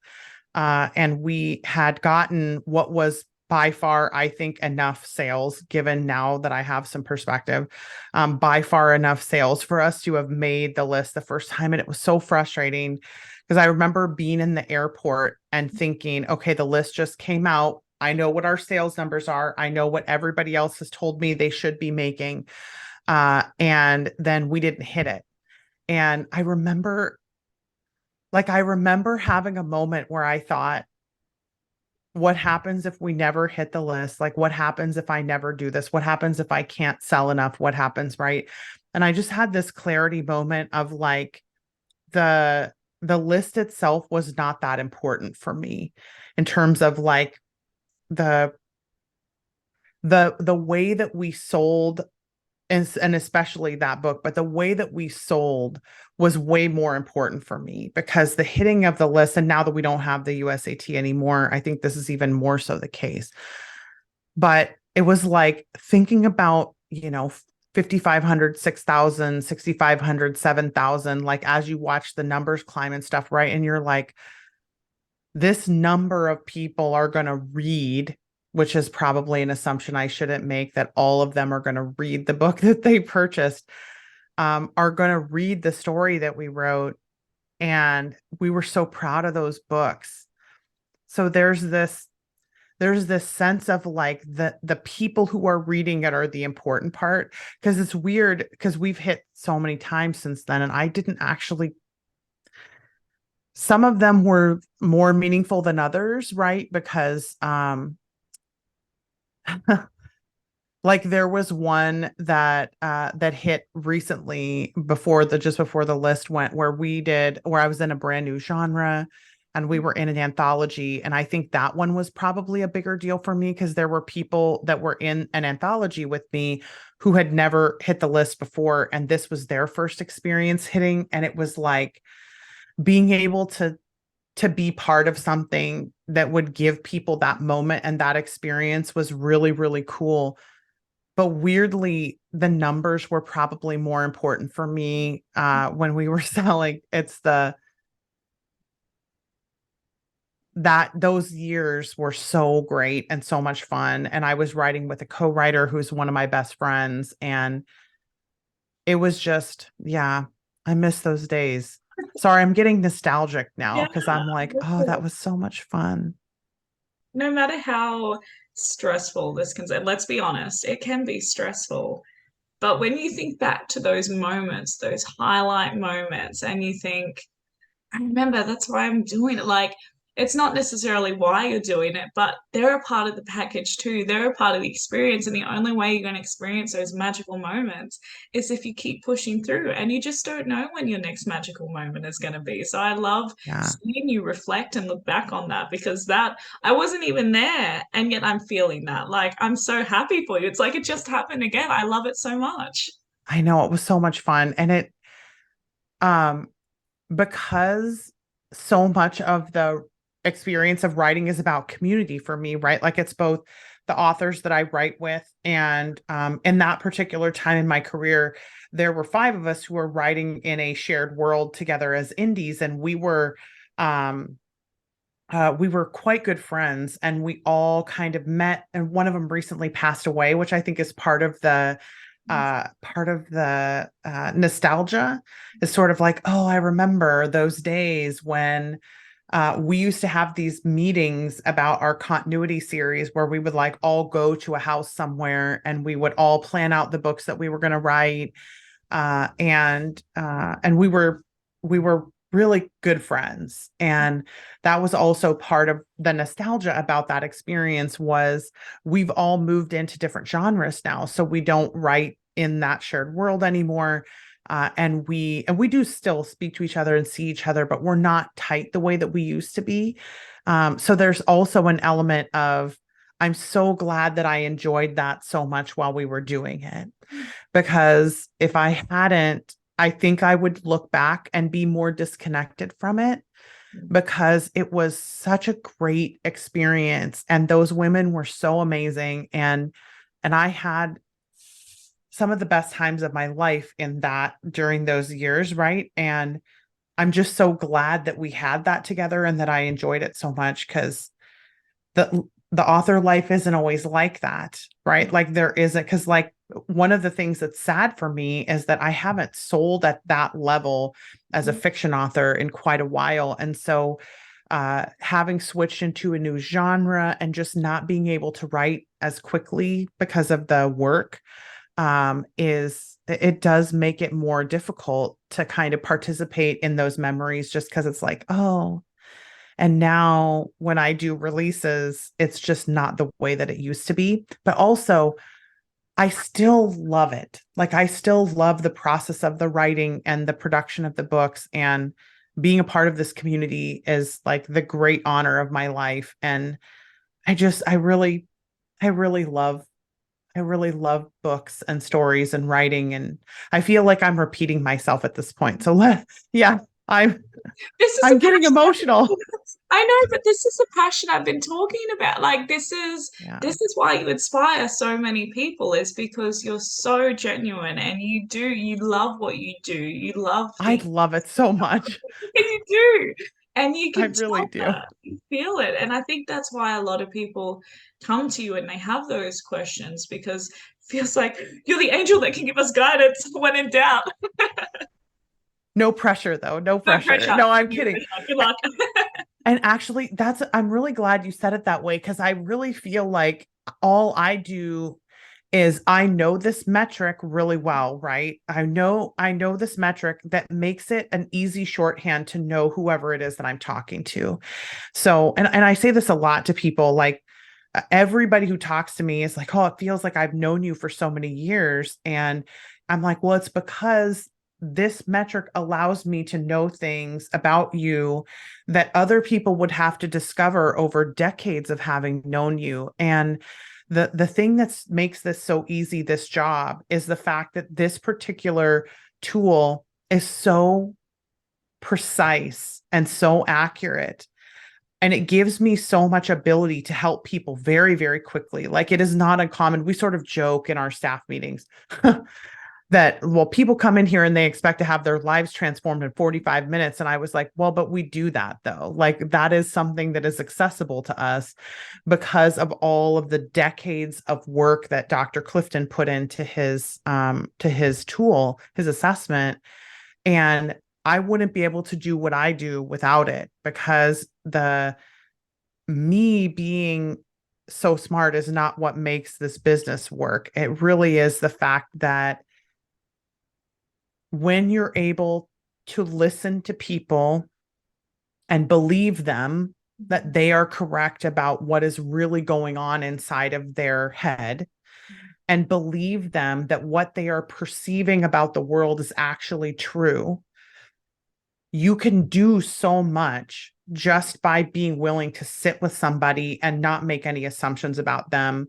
And we had gotten what was by far, I think, enough sales, given now that I have some perspective, by far enough sales for us to have made the list the first time. And it was so frustrating because I remember being in the airport and thinking, okay, the list just came out. I know what our sales numbers are. I know what everybody else has told me they should be making. And then we didn't hit it. And I remember having a moment where I thought, what happens if we never hit the list? Like, what happens if I never do this? What happens if I can't sell enough? What happens, right? And I just had this clarity moment of, like, the the list itself was not that important for me in terms of, like, the the way that we sold, and especially that book, but the way that we sold was way more important for me, because the hitting of the list, and now that we don't have the USAT anymore, I think this is even more so the case. But it was like thinking about, 5,500, 6,000, 6,500, 7,000, like, as you watch the numbers climb and stuff, right? And you're like, this number of people are going to read, which is probably an assumption I shouldn't make, that all of them are going to read the book that they purchased, are going to read the story that we wrote. And we were so proud of those books. So there's this sense of, like, the people who are reading it are the important part, because it's weird because we've hit so many times since then, and I didn't actually, some of them were more meaningful than others, right? Because like, there was one that hit recently just before the list went, where I was in a brand new genre and we were in an anthology. And I think that one was probably a bigger deal for me because there were people that were in an anthology with me who had never hit the list before. And this was their first experience hitting. And it was like being able to be part of something that would give people that moment, and that experience was really, really cool. But weirdly, the numbers were probably more important for me when we were selling. It's the that those years were so great and so much fun. And I was writing with a co-writer who's one of my best friends. And it was just, yeah, I miss those days. Sorry, I'm getting nostalgic now Yeah. because I'm like, oh, that was so much fun. No matter how stressful this can, let's be honest, it can be stressful. But when you think back to those moments, those highlight moments, and you think, I remember that's why I'm doing it. Like, it's not necessarily why you're doing it, but they're a part of the package too. They're a part of the experience. And the only way you're going to experience those magical moments is if you keep pushing through. And you just don't know when your next magical moment is going to be. So I love Yeah. seeing you reflect and look back on that, because that I wasn't even there. And yet I'm feeling that. Like, I'm so happy for you. It's like it just happened again. I love it so much. I know it was so much fun. And um, because so much of the experience of writing is about community for me, right? Like it's both the authors that I write with, and in that particular time in my career, there were five of us who were writing in a shared world together as indies, and um, we were quite good friends, and we all kind of met. And one of them recently passed away, which I think is part of the nostalgia, is sort of like, oh, I remember those days when we used to have these meetings about our continuity series where we would like all go to a house somewhere and we would all plan out the books that we were going to write. And we were really good friends. And that was also part of the nostalgia about that experience. Was we've all moved into different genres now, so we don't write in that shared world anymore. And we do still speak to each other and see each other, but we're not tight the way that we used to be. So there's also an element of, I'm so glad that I enjoyed that so much while we were doing it, because if I hadn't, I think I would look back and be more disconnected from it, because it was such a great experience and those women were so amazing. And I had some of the best times of my life in that during those years, right? And I'm just so glad that we had that together and that I enjoyed it so much, because the author life isn't always like that, right? Like there isn't, because like one of the things that's sad for me is that I haven't sold at that level as a fiction author in quite a while. And so having switched into a new genre and just not being able to write as quickly because of the work, is it does make it more difficult to kind of participate in those memories, just because it's like, oh, and now when I do releases, it's just not the way that it used to be. But also, I still love it. Like, I still love the process of the writing and the production of the books. And being a part of this community is like the great honor of my life. And I really love, I really love books and stories and writing. And I feel like I'm repeating myself at this point. So yeah, I'm, This is a I'm getting emotional. passion. I know, but this is the passion I've been talking about. Like, Yeah. this is why you inspire so many people, is because you're so genuine and you love what you do. You love I the love it so much. you do. And you I can really tell do. that. You feel it. And I think that's why a lot of people come to you and they have those questions, because it feels like you're the angel that can give us guidance when in doubt. No pressure though. No No pressure. pressure. No, I'm No kidding. pressure. Good luck. And actually, I'm really glad you said it that way, because I really feel like all I do is I know this metric really well, right? I know this metric that makes it an easy shorthand to know whoever it is that I'm talking to. So, and I say this a lot to people, like everybody who talks to me is like, oh, it feels like I've known you for so many years. And I'm like, well, it's because this metric allows me to know things about you that other people would have to discover over decades of having known you. And the thing that makes this so easy, this job, is the fact that this particular tool is so precise and so accurate. And it gives me so much ability to help people very, very quickly. Like it is not uncommon. We sort of joke in our staff meetings that, well, people come in here and they expect to have their lives transformed in 45 minutes. And I was like, well, but we do that though. Like that is something that is accessible to us because of all of the decades of work that Dr. Clifton put into his tool, his assessment. And I wouldn't be able to do what I do without it because the me being so smart is not what makes this business work. It really is the fact that when you're able to listen to people and believe them that they are correct about what is really going on inside of their head and believe them that what they are perceiving about the world is actually true, you can do so much just by being willing to sit with somebody and not make any assumptions about them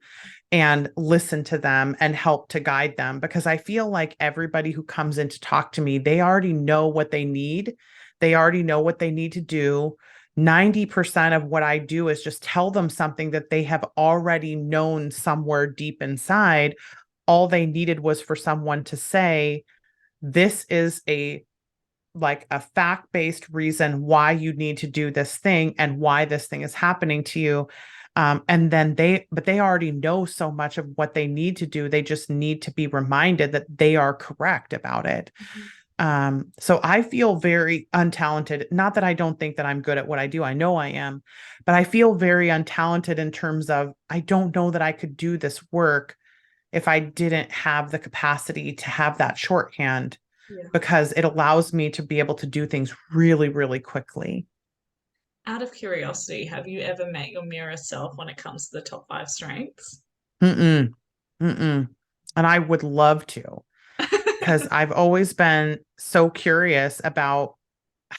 and listen to them and help to guide them. Because I feel like everybody who comes in to talk to me, they already know what they need. They already know what they need to do. 90% of what I do is just tell them something that they have already known somewhere deep inside. All they needed was for someone to say, this is a fact-based reason why you need to do this thing and why this thing is happening to you. And then they already know so much of what they need to do. They just need to be reminded that they are correct about it. So I feel very untalented. Not that I don't think that I'm good at what I do. I know I am, but I feel very untalented in terms of I don't know that I could do this work if I didn't have the capacity to have that shorthand Yeah. because it allows me to be able to do things really, really quickly. Out of curiosity, have you ever met your mirror self when it comes to the top five strengths? Mm-mm, mm-mm. And I would love to because I've always been so curious about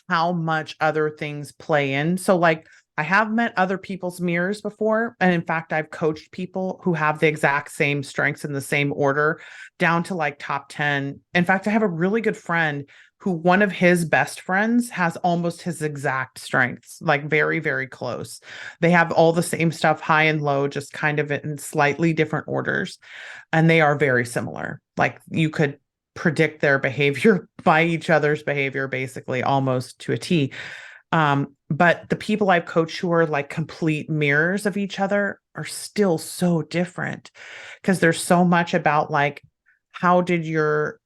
how much other things play in. So, like, I have met other people's mirrors before. And in fact, I've coached people who have the exact same strengths in the same order down to like top 10. In fact, I have a really good friend who one of his best friends has almost his exact strengths, like very, very close. They have all the same stuff, high and low, just kind of in slightly different orders. And they are very similar. Like you could predict their behavior by each other's behavior, basically, almost to a T. But the people I've coached who are like complete mirrors of each other are still so different because there's so much about like, how did your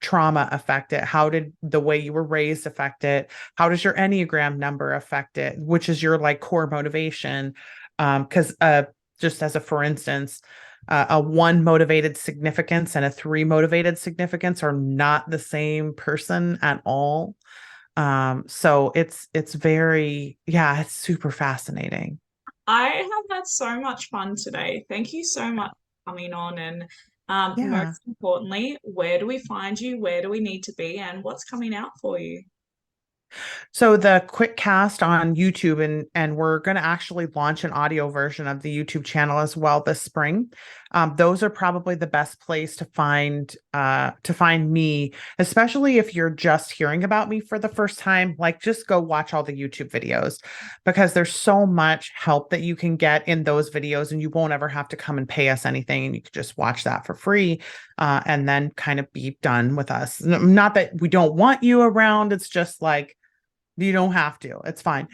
trauma affect it? How did the way you were raised affect it? How does your Enneagram number affect it? Which is your like core motivation? Because just as a for instance, a one motivated significance and a three motivated significance are not the same person at all. So it's very, yeah, it's super fascinating. I have had so much fun today. Thank you so much for coming on. And Yeah. most importantly, where do we find you? Where do we need to be? And what's coming out for you? So the quick cast on YouTube and we're going to actually launch an audio version of the YouTube channel as well this spring. Those are probably the best place to find me, especially if you're just hearing about me for the first time. Like just go watch all the YouTube videos because there's so much help that you can get in those videos, and you won't ever have to come and pay us anything, and you can just watch that for free and then kind of be done with us. Not that we don't want you around. It's just like you don't have to. It's fine.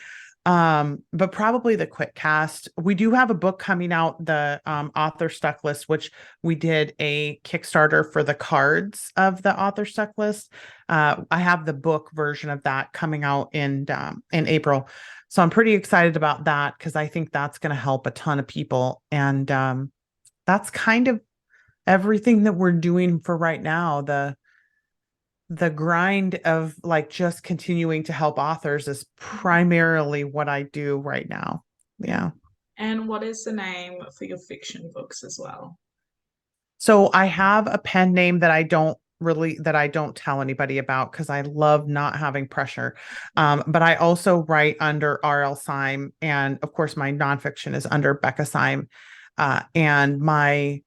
But probably the quick cast. We do have a book coming out, the author stuck list, which we did a Kickstarter for the cards of the author stuck list. I have the book version of that coming out in April. So I'm pretty excited about that because I think that's going to help a ton of people. And that's kind of everything that we're doing for right now. The grind of like just continuing to help authors is primarily what I do right now. Yeah. And what is the name for your fiction books as well? So I have a pen name that I don't tell anybody about because I love not having pressure. But I also write under R.L. Syme, and of course my nonfiction is under Becca Syme. And my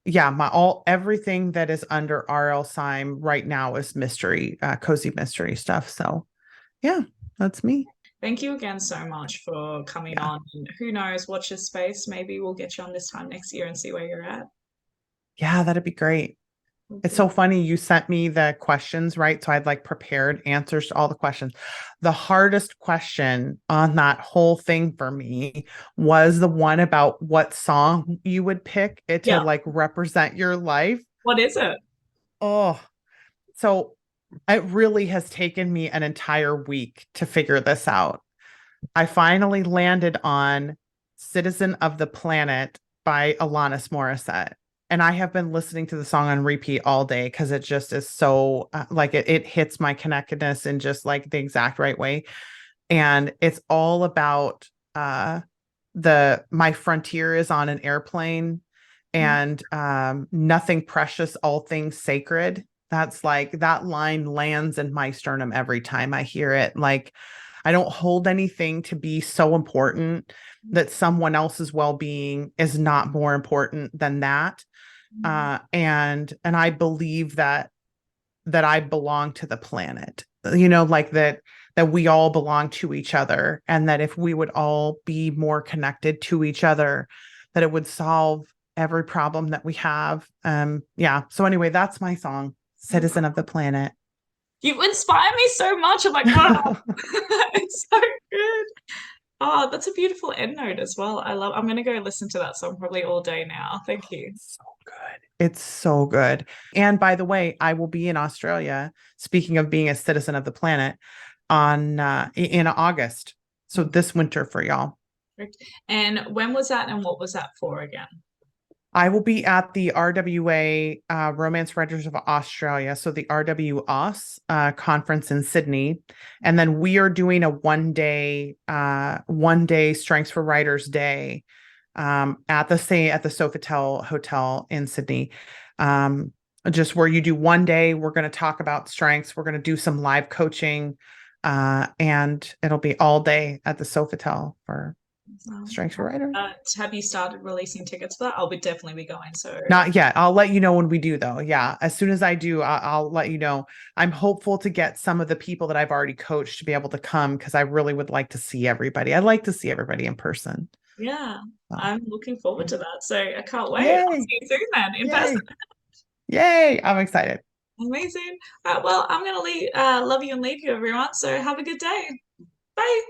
Yeah, my all everything that is under R.L. Syme right now is mystery, cozy mystery stuff. So yeah, that's me. Thank you again so much for coming Yeah. on. And who knows, watch this space. Maybe we'll get you on this time next year and see where you're at. Yeah, that'd be great. It's so Lovely. funny. You sent me the questions, right? So I'd like prepared answers to all the questions. The hardest question on that whole thing for me was the one about what song you would pick it to Yeah. like represent your life. What is it? Oh, so it really has taken me an entire week to figure this out. I finally landed on Citizen of the Planet by Alanis Morissette. And I have been listening to the song on repeat all day because it just is so like it hits my connectedness in just like the exact right way. And it's all about the my frontier is on an airplane and nothing precious, all things sacred. That's like that line lands in my sternum every time I hear it. Like I don't hold anything to be so important that someone else's well-being is not more important than that. And I believe that I belong to the planet. Like that we all belong to each other, and that if we would all be more connected to each other, that it would solve every problem that we have. Yeah. So anyway, that's my song, Citizen of the Planet. You inspire me so much. I'm like, wow, it's so good. Oh, that's a beautiful end note as well. I'm gonna go listen to that song probably all day now. Thank you. So good. It's so good. And by the way, I will be in Australia, speaking of being a citizen of the planet, on in August. So this winter for y'all. Perfect. And when was that and what was that for again? I will be at the RWA Romance Writers of Australia, so the RWOS conference in Sydney, and then we are doing a one day Strengths for Writers Day at the Sofitel Hotel in Sydney. Just where you do one day, we're going to talk about strengths. We're going to do some live coaching, and it'll be all day at the Sofitel for Strengths for Writers. Have you started releasing tickets for that? I'll be definitely be going. So Not yet. I'll let you know when we do, though. Yeah, as soon as I do, I'll let you know. I'm hopeful to get some of the people that I've already coached to be able to come because I really would like to see everybody. I'd like to see everybody in person. yeah, So, I'm looking forward yeah. to that. So I can't wait. I'll Yay! see you soon then in person. Yay! Yay! I'm excited. Amazing. All right, well, I'm gonna love you and leave you, everyone. So have a good day. Bye.